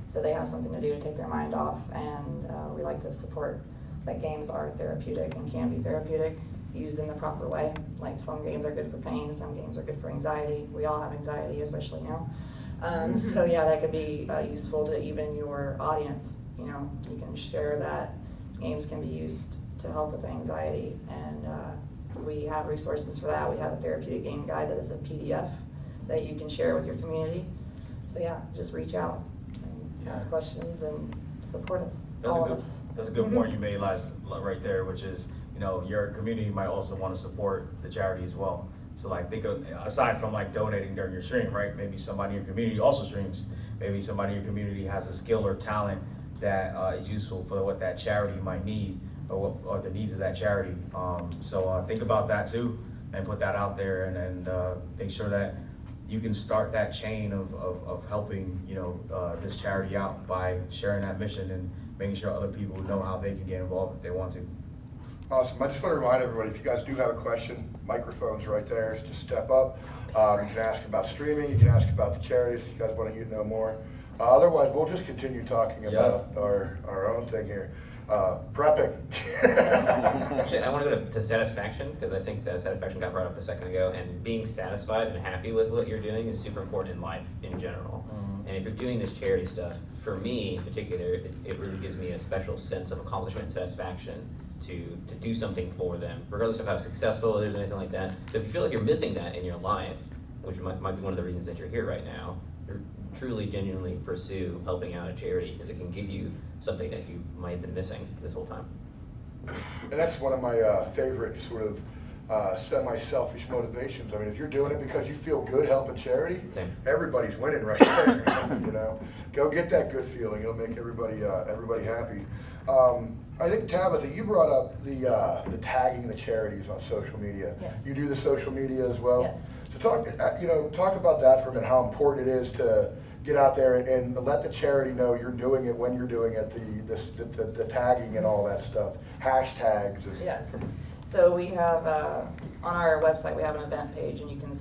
so they have something to do to take their mind off. And we like to support that games are therapeutic and can be therapeutic used in the proper way. Like some games are good for pain, some games are good for anxiety. We all have anxiety, especially now. So yeah, that could be useful to even your audience. You can share that games can be used to help with anxiety, and we have resources for that. We have a therapeutic game guide that is a PDF that you can share with your community. So yeah, just reach out and ask questions and support us. That's a good point you made right there, which is, your community might also want to support the charity as well. So like think of, aside from like donating during your stream, right? Maybe somebody in your community also streams. Maybe somebody in your community has a skill or talent that is useful for what that charity might need, or the needs of that charity. So think about that too, and put that out there, and make sure that you can start that chain of helping this charity out by sharing that mission and making sure other people know how they can get involved if they want to. Awesome. I just want to remind everybody, if you guys do have a question, microphone's right there, just step up. You can ask about streaming, you can ask about the charities if you guys want to know more. Otherwise, we'll just continue talking about our own thing here. Prepping. Actually, I want to go to satisfaction, because I think that satisfaction got brought up a second ago, and being satisfied and happy with what you're doing is super important in life in general. And if you're doing this charity stuff, for me in particular, it really gives me a special sense of accomplishment and satisfaction to do something for them, regardless of how successful it is or anything like that. So if you feel like you're missing that in your life, which might be one of the reasons that you're here right now, truly genuinely pursue helping out a charity, because it can give you something that you might have been missing this whole time. And that's one of my favorite sort of semi-selfish motivations. I mean, if you're doing it because you feel good helping charity, everybody's winning right there. Go get that good feeling. It'll make everybody happy. I think, Tabitha, you brought up the tagging the charities on social media. Yes. You do the social media as well. Yes. So talk about that for a minute. How important it is to get out there and let the charity know you're doing it when you're doing it. The tagging and all that stuff, hashtags. Yes. So we have on our website we have an event page, and you can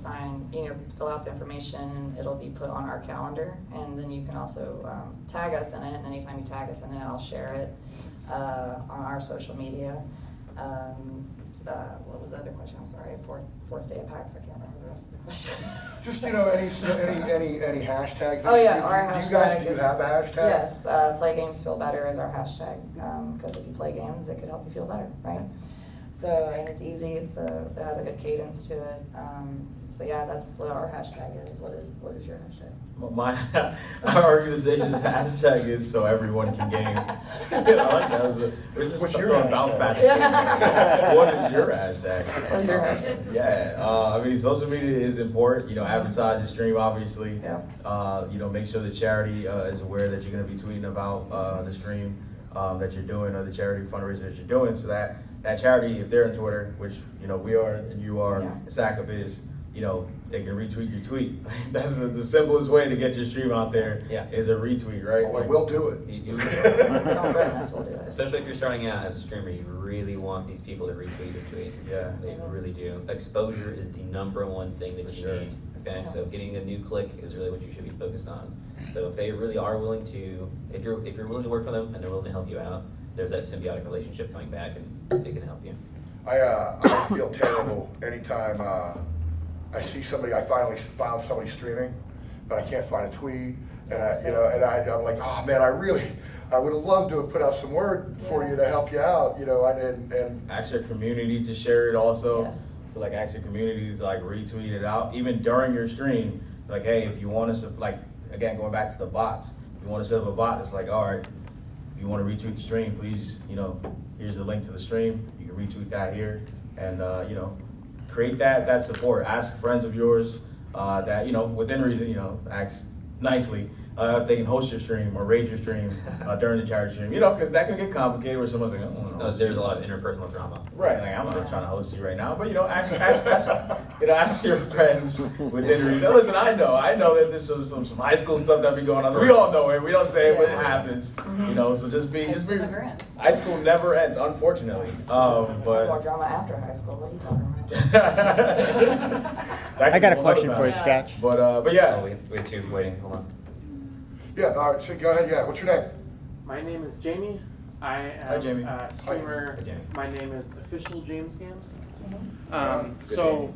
fill out the information, and it'll be put on our calendar. And then you can also tag us in it. And anytime you tag us in it, I'll share it on our social media. what was the other question? I'm sorry, fourth day of PAX, I can't remember the rest of the question. Just, any hashtags? Oh, yeah, Do our you guys, hashtag do you is- have a hashtag? Yes, play games feel better is our hashtag, because if you play games, it could help you feel better, right? So, and it's easy, it has a good cadence to it, so yeah, that's what our hashtag is. What is your hashtag? Our organization's hashtag is so everyone can game. I like that. We're just What's your throwing bounce hashtag? back. What is your hashtag? What's your hashtag? Yeah, I mean, social media is important. Advertise your stream, obviously. Yeah. Make sure the charity is aware that you're going to be tweeting about the stream that you're doing or the charity fundraiser that you're doing, so that charity, if they're on Twitter, which we are and you are, Yeah. SACP is, they can retweet your tweet. That's the simplest way to get your stream out there. Yeah. Is a retweet, right? Oh, we'll do it. You- Don't threaten us, we'll do it. Especially if you're starting out as a streamer, you really want these people to retweet your tweet. Yeah. They really do. Exposure is the #1 thing that For you sure. need. Okay, so getting a new click is really what you should be focused on. So if they really are willing to, if you're willing to work for them and they're willing to help you out, there's that symbiotic relationship coming back and they can help you. I feel terrible anytime I see somebody. I finally found somebody streaming, but I can't find a tweet, and I'm like, oh man, I would have loved to have put out some word for you to help you out, and Ask your community to share it also. Yes. So ask your community to retweet it out, even during your stream. Like, hey, if you want us to, again, going back to the bots, if you want to set up a bot, it's all right, if you want to retweet the stream, please, here's the link to the stream. You can retweet that here, and create that support. Ask friends of yours that within reason, ask nicely if they can host your stream or raid your stream during the charity stream. Because that can get complicated where someone's like, oh, There's a lot of interpersonal drama. right, I'm not trying to host you right now, but ask your friends within reason. Listen, I know that there's some high school stuff that be going on. We all know it. We don't say it, but it happens. So just be. Never ends. High school never ends, unfortunately. More But drama after high school, what are you talking about? I got a question for you, Yeah. Sketch. But yeah. Oh, we have two waiting. Hold on. yeah. All right, so go ahead. Yeah, what's your name? My name is Jamie. I am Jamie. a streamer. Hi, Jamie. My name is Official James Games. Good So,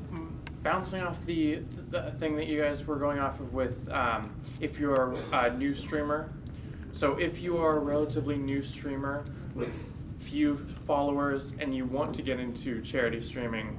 bouncing off the thing that you guys were going off of with, if you're a new streamer. So if you are a relatively new streamer with few followers and you want to get into charity streaming,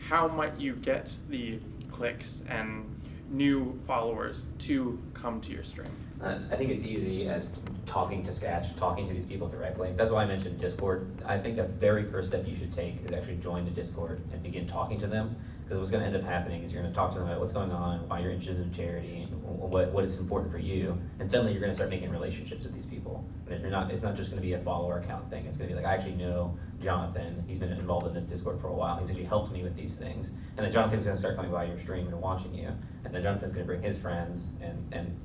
how might you get the clicks and new followers to come to your stream? I think it's easy as talking to Sketch, talking to these people directly. That's why I mentioned Discord. I think the very first step you should take is actually join the Discord and begin talking to them. Because what's going to end up happening is you're going to talk to them about what's going on, why you're interested in charity, what is important for you, and suddenly you're going to start making relationships with these people. And it's not just going to be a follower account thing. It's going to be like, I actually know Jonathan. He's been involved in this Discord for a while. He's actually helped me with these things. And then Jonathan's going to start coming by your stream and watching you. And then Jonathan's going to bring his friends, and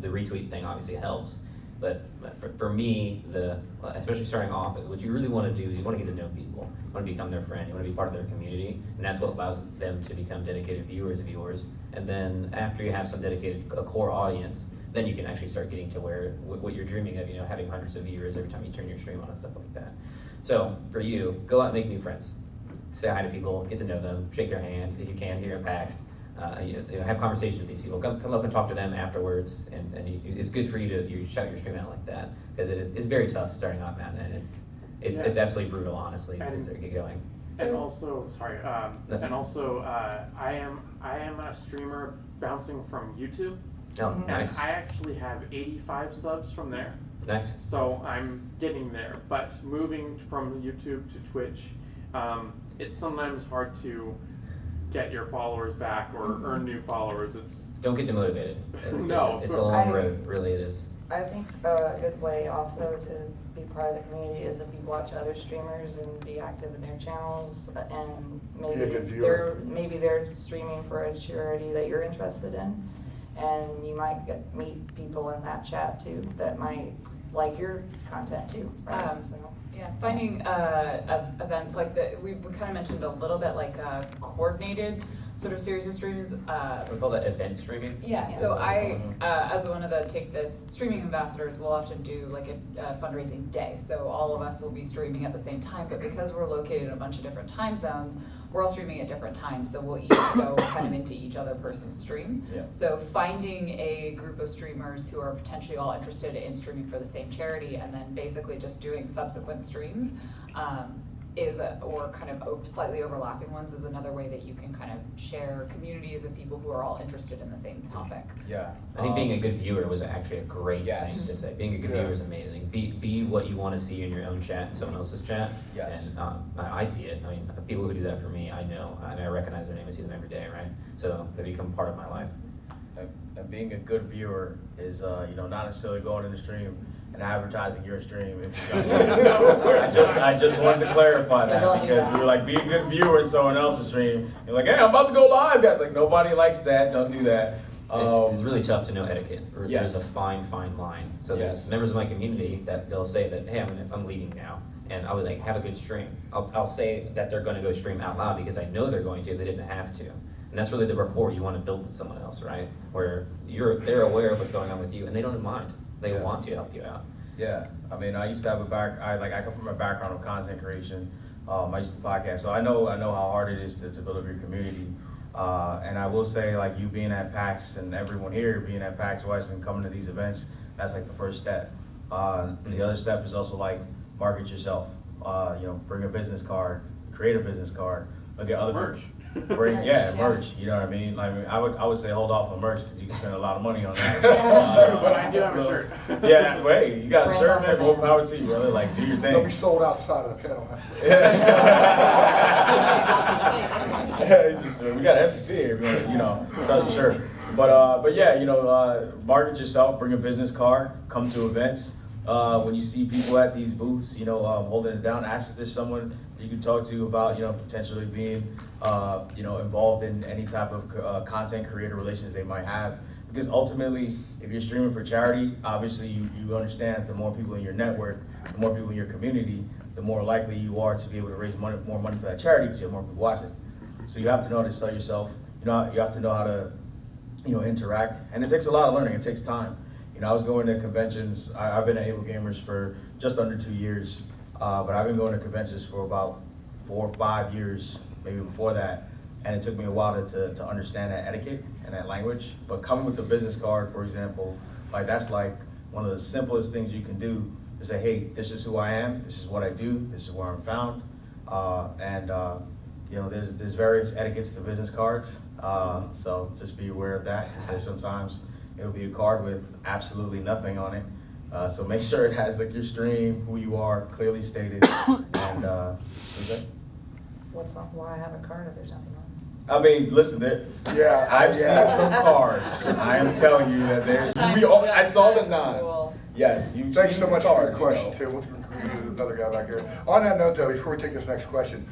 the retweet thing obviously helps. But for me, especially starting off, is what you really want to do is you want to get to know people. You want to become their friend. You want to be part of their community, and that's what allows them to become dedicated viewers of yours. And then after you have some a core audience, then you can actually start getting to what you're dreaming of. Having hundreds of viewers every time you turn your stream on and stuff like that. So for you, go out and make new friends. Say hi to people, get to know them, shake their hand if you can here at PAX. Have conversations with these people. Come up and talk to them afterwards, and it's good for you to shout your stream out like that, because it's very tough starting off, man, and it's absolutely brutal, honestly, to get going. And also, I am a streamer bouncing from YouTube. Oh, nice, And I actually have 85 subs from there. nice. So I'm getting there, but moving from YouTube to Twitch, it's sometimes hard to get your followers back or earn new followers. Don't get demotivated. No, It's a long road, really it is. I think a good way also to be part of the community is if you watch other streamers and be active in their channels, and Be a good viewer. maybe they're streaming for a charity that you're interested in, and you might meet people in that chat too that might like your content too, right? Yeah, finding events like we kind of mentioned a little bit, like coordinated sort of series of streams. We call that event streaming. Yeah, so I, as one of the Take This streaming ambassadors, will often do like a fundraising day. So all of us will be streaming at the same time, but because we're located in a bunch of different time zones, we're all streaming at different times. So we'll each go kind of into each other person's stream. Yeah. So finding a group of streamers who are potentially all interested in streaming for the same charity, and then basically just doing subsequent streams, or kind of slightly overlapping ones, is another way that you can kind of share communities of people who are all interested in the same topic. Yeah. I think being a good viewer was actually a great Yes. thing to say. Being a good Yeah. viewer is amazing. Be what you want to see in your own chat and someone else's chat. Yes. And I see it. I mean, people who do that for me, I know. I mean, I recognize their name. I see them every day, right? So they become part of my life. And being a good viewer is, not necessarily going in the stream and advertising your stream. I just wanted to clarify Yeah, don't that do because that. we were like, be a good viewer in someone else's stream. You're like, hey, I'm about to go live. Like, nobody likes that. Don't do that. It's really tough to know etiquette. Yes. There's a fine line. So Yes. there's members of my community that they'll say that, hey, I'm leaving now. And I would like, have a good stream. I'll say that they're gonna go stream out loud because I know they're going to, they didn't have to. And that's really the rapport you want to build with someone else, right? Where they're aware of what's going on with you and they don't mind. They Yeah. want to help you out. Yeah, I mean, I used to have I come from a background of content creation. I used to podcast, so I know how hard it is to build up your community. And I will say, like, you being at PAX and everyone here being at PAX West and coming to these events, that's like the first step. The other step is also like market yourself. Bring a business card, create a business card, look at other Merch. Bring, yeah, merch. You know what I mean? Like, I would say hold off on merch because you can spend a lot of money on that. But I do have a shirt. Yeah, wait, you got a Brands shirt, on man. the More back. power to you, brother. Like, do your They'll be thing. sold outside of the panel. We got empty seat here, so sure. But yeah, market yourself, bring a business card, come to events. When you see people at these booths, holding it down, ask if there's someone you can talk to about, potentially being, involved in any type of content creator relations they might have. Because ultimately, if you're streaming for charity, obviously you understand the more people in your network, the more people in your community, the more likely you are to be able to raise more money for that charity because you have more people watching. So you have to know how to sell yourself. You have to know how to, interact. And it takes a lot of learning. It takes time. I was going to conventions. I've been at Able Gamers for just under 2 years, but I've been going to conventions for about 4 or 5 years, maybe before that. And it took me a while to understand that etiquette and that language. But coming with a business card, for example, that's like one of the simplest things you can do to say, hey, this is who I am, this is what I do, this is where I'm found. There's various etiquettes to business cards. So just be aware of that. There's sometimes it'll be a card with absolutely nothing on it. So make sure it has like your stream, who you are, clearly stated. And Why have a card if there's nothing on I mean, listen, Yeah. I've yeah. seen some cards. I am telling you that I saw the nods. Yes, you've Thanks seen so the much for your card, question, too. We'll agree with another guy back here. On that note, though, before we take this next question,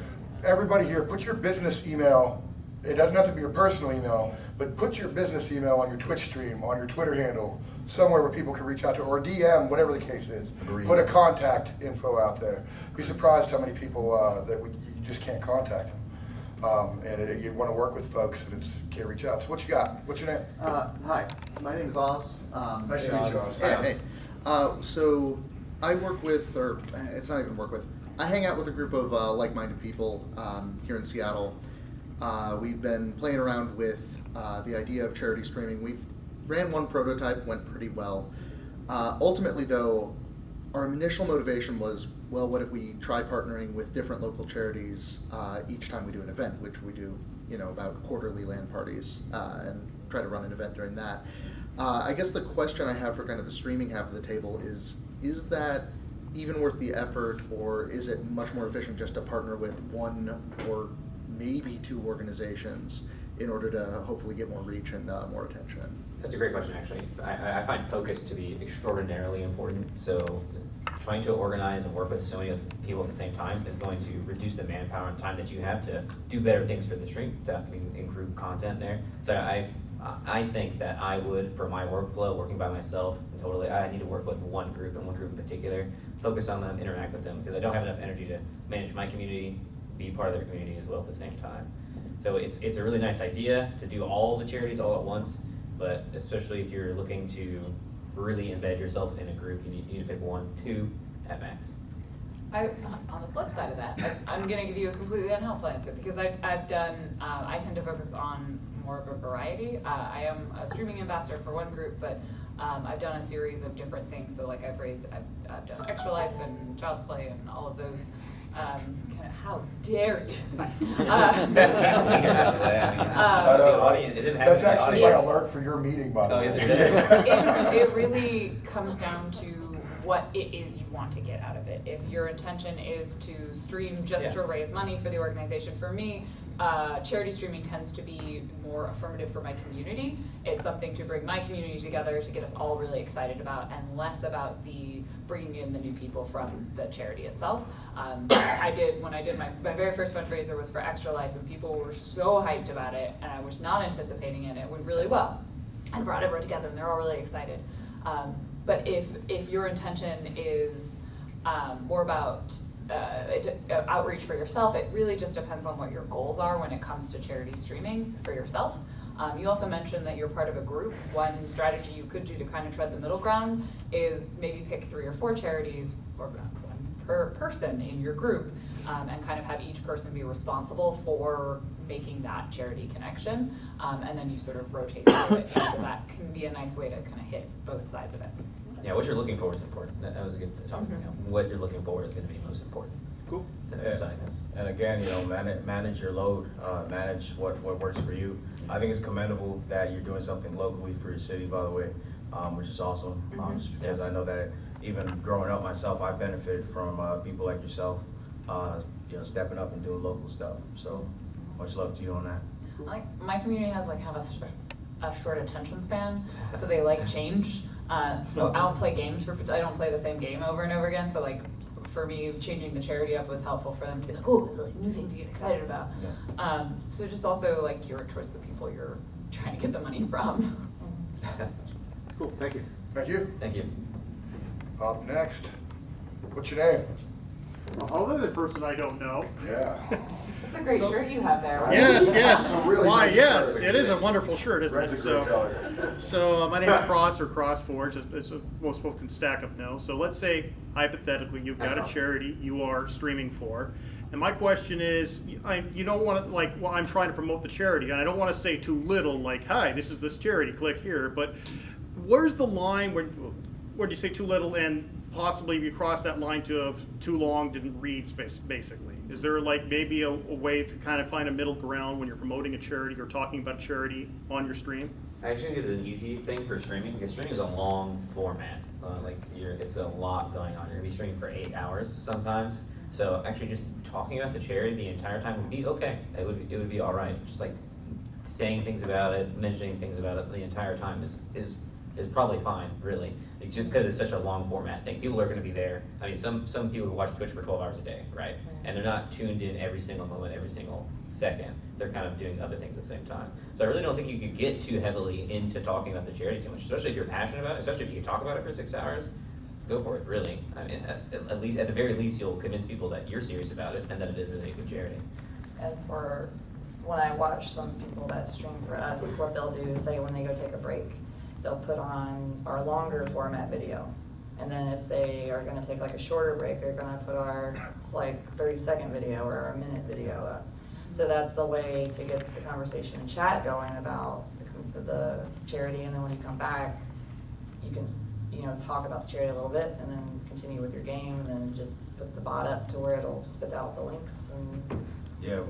everybody here, put your business email. It doesn't have to be your personal email, but put your business email on your Twitch stream, on your Twitter handle, somewhere where people can reach out to, or DM, whatever the case is. Agreed. Put a contact info out there. Be surprised how many people you just can't contact them. You want to work with folks and can't reach out. So what you got? What's your name? Hi, my name is Oz. Nice to meet you, Oz. Hey. So I work with, or it's not even work with, I hang out with a group of like-minded people here in Seattle. We've been playing around with the idea of charity streaming. We ran one prototype, went pretty well. Ultimately, though, our initial motivation was, well, what if we try partnering with different local charities each time we do an event, which we do, about quarterly LAN parties, and try to run an event during that. I guess the question I have for kind of the streaming half of the table is that even worth the effort, or is it much more efficient just to partner with one or maybe two organizations in order to hopefully get more reach and more attention? That's a great question, actually. I find focus to be extraordinarily important. So trying to organize and work with so many people at the same time is going to reduce the manpower and time that you have to do better things for the stream, to improve content there. So I think that I would, for my workflow, working by myself, I need to work with one group and one group in particular, focus on them, interact with them, because I don't have enough energy to manage my community, be part of their community as well at the same time. So it's a really nice idea to do all the charities all at once, but especially if you're looking to really embed yourself in a group, you need to pick 1, 2 at max. On the flip side of that, I'm going to give you a completely unhelpful answer because I've done, I tend to focus on more of a variety. I am a streaming ambassador for one group, but I've done a series of different things. So like I've done Extra Life and Child's Play and all of those. Kind of, how dare you? It's fine. That's actually my alert for your meeting, by the way. It really comes down to what it is you want to get out of it. If your intention is to stream just to raise money for the organization, for me, charity streaming tends to be more affirmative for my community. It's something to bring my community together, to get us all really excited about, and less about the bringing in the new people from the charity itself. When I did my very first fundraiser was for Extra Life, and people were so hyped about it, and I was not anticipating it. It went really well, and brought everyone together, and they're all really excited. But if your intention is more about outreach for yourself, it really just depends on what your goals are when it comes to charity streaming for yourself. You also mentioned that you're part of a group. One strategy you could do to kind of tread the middle ground is maybe pick 3 or 4 charities, or 1 per person in your group, and kind of have each person be responsible for making that charity connection, and then you sort of rotate through it. So that can be a nice way to kind of hit both sides of it. Yeah, what you're looking for is important. That was a good topic. Mm-hmm. You know, what you're looking for is going to be most important. Cool. And again, manage your load, manage what works for you. I think it's commendable that you're doing something locally for your city, by the way, which is awesome. Just because I know that even growing up myself, I benefited from people like yourself, stepping up and doing local stuff. So much love to you on that. Like my community has a short attention span, so they like change. I don't play games I don't play the same game over and over again. So like for me, changing the charity up was helpful for them to be like, oh, it's a new thing to get excited about. Yeah. So just also like geared towards the people you're trying to get the money from. Cool, thank you. Thank you. Thank you. Up next, what's your name? A whole other person I don't know. Yeah. It's a great shirt you have there. Yes, yes. It's a really Why, nice yes, shirt. it is a wonderful shirt, isn't Red's it? a great color. So my name's Cross, or CrossForge, as most folks in Stack Up know. So let's say, hypothetically, you've got a charity you are streaming for. And my question is, you don't want to, like, well, I'm trying to promote the charity, and I don't want to say too little, like, hi, this is this charity, click here. But where's the line where do you say too little and possibly you cross that line of too long, didn't read, basically? Is there like maybe a way to kind of find a middle ground when you're promoting a charity or talking about a charity on your stream? I actually think it's an easy thing for streaming because streaming is a long format. It's a lot going on. You're gonna be streaming for 8 hours sometimes. So actually, just talking about the charity the entire time would be okay. It would be all right. Just like saying things about it, mentioning things about it the entire time is probably fine, really. It's just because it's such a long format thing. People are going to be there. I mean, some people who watch Twitch for 12 hours a day, right? And they're not tuned in every single moment, every single second. They're kind of doing other things at the same time. So I really don't think you could get too heavily into talking about the charity too much, especially if you're passionate about it, especially if you can talk about it for 6 hours. Go for it, really. I mean, at the very least, you'll convince people that you're serious about it and that it is really a good charity. And for when I watch some people that stream for us, what they'll do is say when they go take a break, they'll put on our longer format video. And then if they are gonna take like a shorter break, they're gonna put our like 30-second video or our minute video up. So that's the way to get the conversation and chat going about the charity, and then when you come back, you can talk about the charity a little bit and then continue with your game, and then just put the bot up to where it'll spit out the links and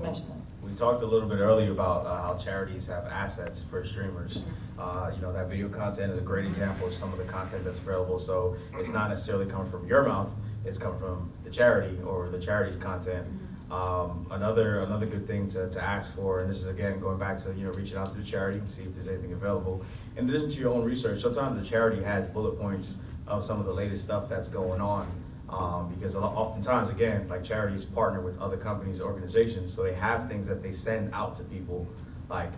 mention it. We talked a little bit earlier about how charities have assets for streamers. That video content is a great example of some of the content that's available. So it's not necessarily coming from your mouth, it's coming from the charity or the charity's content. Another good thing to ask for, and this is again going back to reaching out to the charity, see if there's anything available. In addition to your own research, sometimes the charity has bullet points of some of the latest stuff that's going on. Because oftentimes, again, like charities partner with other companies, organizations, so they have things that they send out to people, like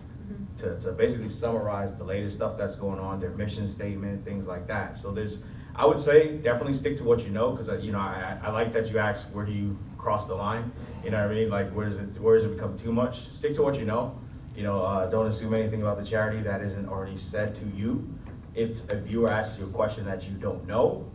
to basically summarize the latest stuff that's going on, their mission statement, things like that. So there's I would say definitely stick to what you know, because you know I like that you asked where do you cross the line. You know what I mean? Like where does it become too much? Stick to what you know. You know, don't assume anything about the charity that isn't already said to you. If a viewer asks you a question that you don't know,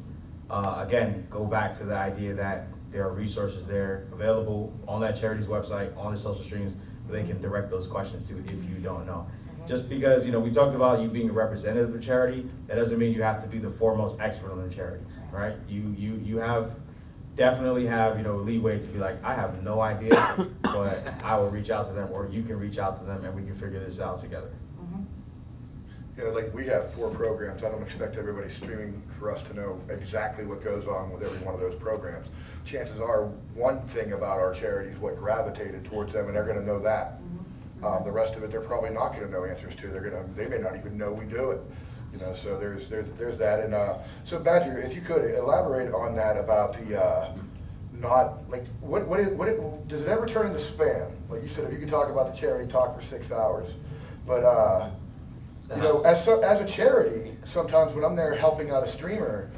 again, go back to the idea that there are resources there available on that charity's website, on the social streams, where they can direct those questions to if you don't know. Just because, you know, we talked about you being a representative of a charity, that doesn't mean you have to be the foremost expert on the charity, right? You definitely have, you know, leeway to be like, I have no idea, but I will reach out to them, or you can reach out to them and we can figure this out together. You know, like we have 4 programs. I don't expect everybody streaming for us to know exactly what goes on with every one of those programs. Chances are one thing about our charity is what gravitated towards them, and they're gonna know that. The rest of it, they're probably not gonna know answers to. They may not even know we do it. You know, so there's that. And so Badger, if you could elaborate on that about the not like what does it ever turn into spam? Like you said, if you could talk about the charity, talk for 6 hours. But you know, as a charity, sometimes when I'm there helping out a streamer,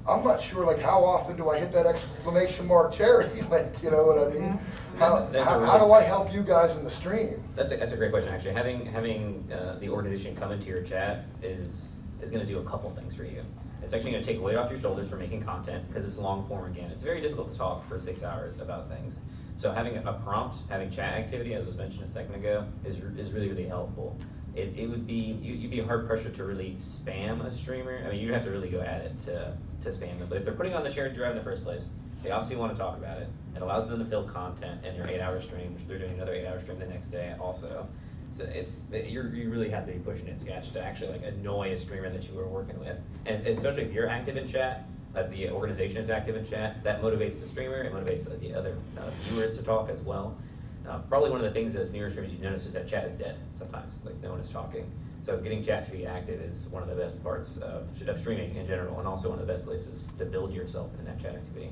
I'm not sure like how often do I hit that exclamation mark charity? Like, you know what I mean? How do I help you guys in the stream? That's a great question, actually. Having the organization come into your chat is going to do a couple things for you. It's actually going to take weight off your shoulders for making content, because it's long form again. It's very difficult to talk for 6 hours about things. So having a prompt, having chat activity, as was mentioned a second ago, is really, really helpful. It would be, you'd be hard pressured to really spam a streamer. I mean, you'd have to really go at it to spam them. But if they're putting on the charity drive in the first place, they obviously want to talk about it. It allows them to fill content in their 8-hour stream, which they're doing another 8-hour stream the next day also. So you really have to be pushing it, Sketch, to actually like annoy a streamer that you are working with. And especially if you're active in chat, the organization is active in chat, that motivates the streamer, it motivates the other viewers to talk as well. Probably one of the things as newer streamers you notice is that chat is dead sometimes, like no one is talking. So getting chat to be active is one of the best parts of streaming in general, and also one of the best places to build yourself in that chat activity.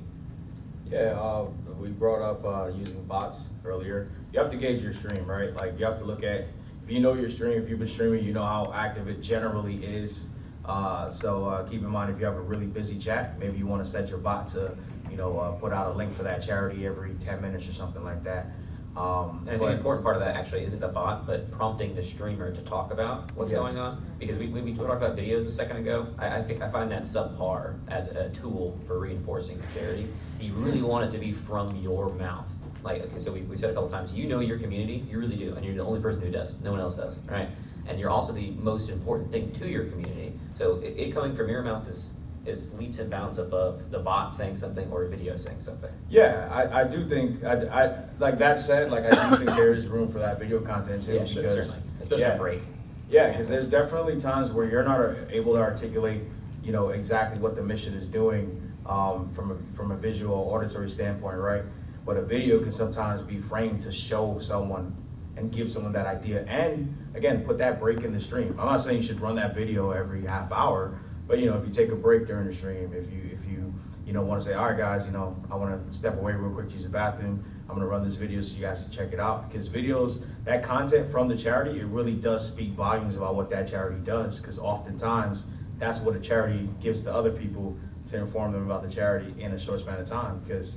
Yeah, we brought up using bots earlier. You have to gauge your stream, right? Like you have to look at, if you know your stream, if you've been streaming, you know how active it generally is. So keep in mind, if you have a really busy chat, maybe you want to set your bot to, you know, put out a link for that charity every 10 minutes or something like that. And I think the important part of that actually isn't the bot, but prompting the streamer to talk about what's going on. Because we talked about videos a second ago. I find that subpar as a tool for reinforcing the charity. You really want it to be from your mouth. Like, okay, so we said a couple times, you know your community, you really do, and you're the only person who does. No one else does, right? And you're also the most important thing to your community. So it coming from your mouth is leaps and bounds above the bot saying something or a video saying something. Yeah, I do think, I like that said, like I do think there is room for that video content too. Yeah, because, certainly, especially a break. Yeah, because there's definitely times where you're not able to articulate, you know, exactly what the mission is doing from a visual auditory standpoint, right? But a video can sometimes be framed to show someone and give someone that idea, and again, put that break in the stream. I'm not saying you should run that video every half hour, but you know, if you take a break during the stream, if you know, want to say, all right guys, you know, I want to step away real quick to use the bathroom, I'm going to run this video so you guys can check it out. Because videos, that content from the charity, it really does speak volumes about what that charity does, because oftentimes that's what a charity gives to other people to inform them about the charity in a short span of time. Because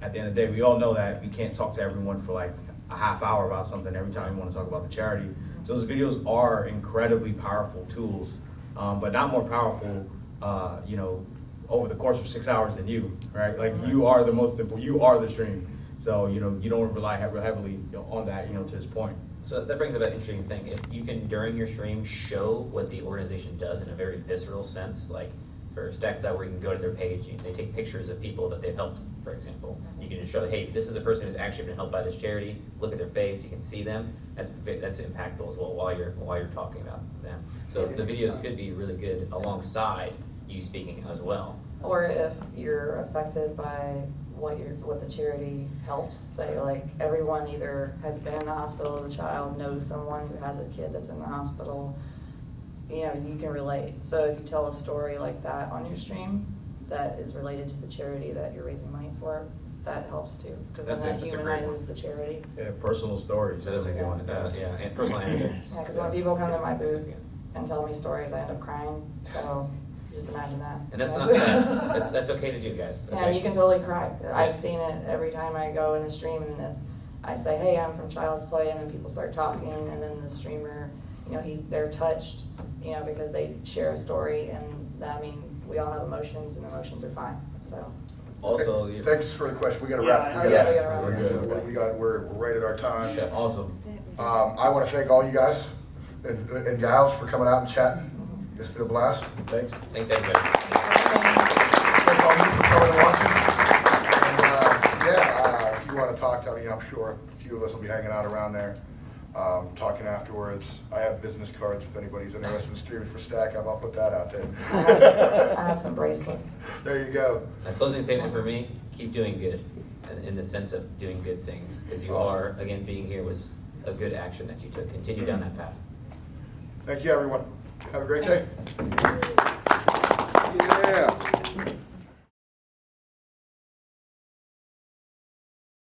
at the end of the day, we all know that we can't talk to everyone for like a half hour about something every time we want to talk about the charity. So those videos are incredibly powerful tools, but not more powerful, you know, over the course of 6 hours than you, right? Like you are the most important, you are the stream. So, you know, you don't rely heavily on that, you know, to this point. So that brings up an interesting thing. If you can, during your stream, show what the organization does in a very visceral sense, like for Stacked Up, where you can go to their page, and they take pictures of people that they've helped, for example. You can just show, hey, this is a person who's actually been helped by this charity. Look at their face, you can see them. That's impactful as well while you're talking about them. So the videos could be really good alongside you speaking as well. Or if you're affected by what the charity helps, say like everyone either has been in the hospital as a child, knows someone who has a kid that's in the hospital, you know, you can relate. So if you tell a story like that on your stream that is related to the charity that you're raising money for, that helps too, because then that humanizes the charity. Yeah, personal stories. That is a good one. Yeah, and personal anecdotes. Yeah, because when people come to my booth and tell me stories, I end up crying. So Just imagine that. And that's not bad. That's okay to do, guys. Yeah, okay? and you can totally cry. I've seen it every time I go in the stream, and if I say, hey, I'm from Child's Play, and then people start talking, and then the streamer, you know, they're touched, you know, because they share a story, and I mean, we all have emotions, and emotions are fine, so. Also, Thanks for the question. We got to Yeah, wrap. we gotta wrap. We're right at our time. Shit, awesome. I want to thank all you guys and gals for coming out and chatting. It's been a blast. Thanks. Thanks, everybody. Thank all you for coming and watching. And if you want to talk to me, I'm sure a few of us will be hanging out around there, talking afterwards. I have business cards if anybody's interested in streaming for Stack. I'll put that out there. I have some bracelets. There you go. A closing statement for me, keep doing good, in the sense of doing good things, because you are, again, being here was a good action that you took. Continue down that path. Thank you, everyone. Have a great day. Thanks.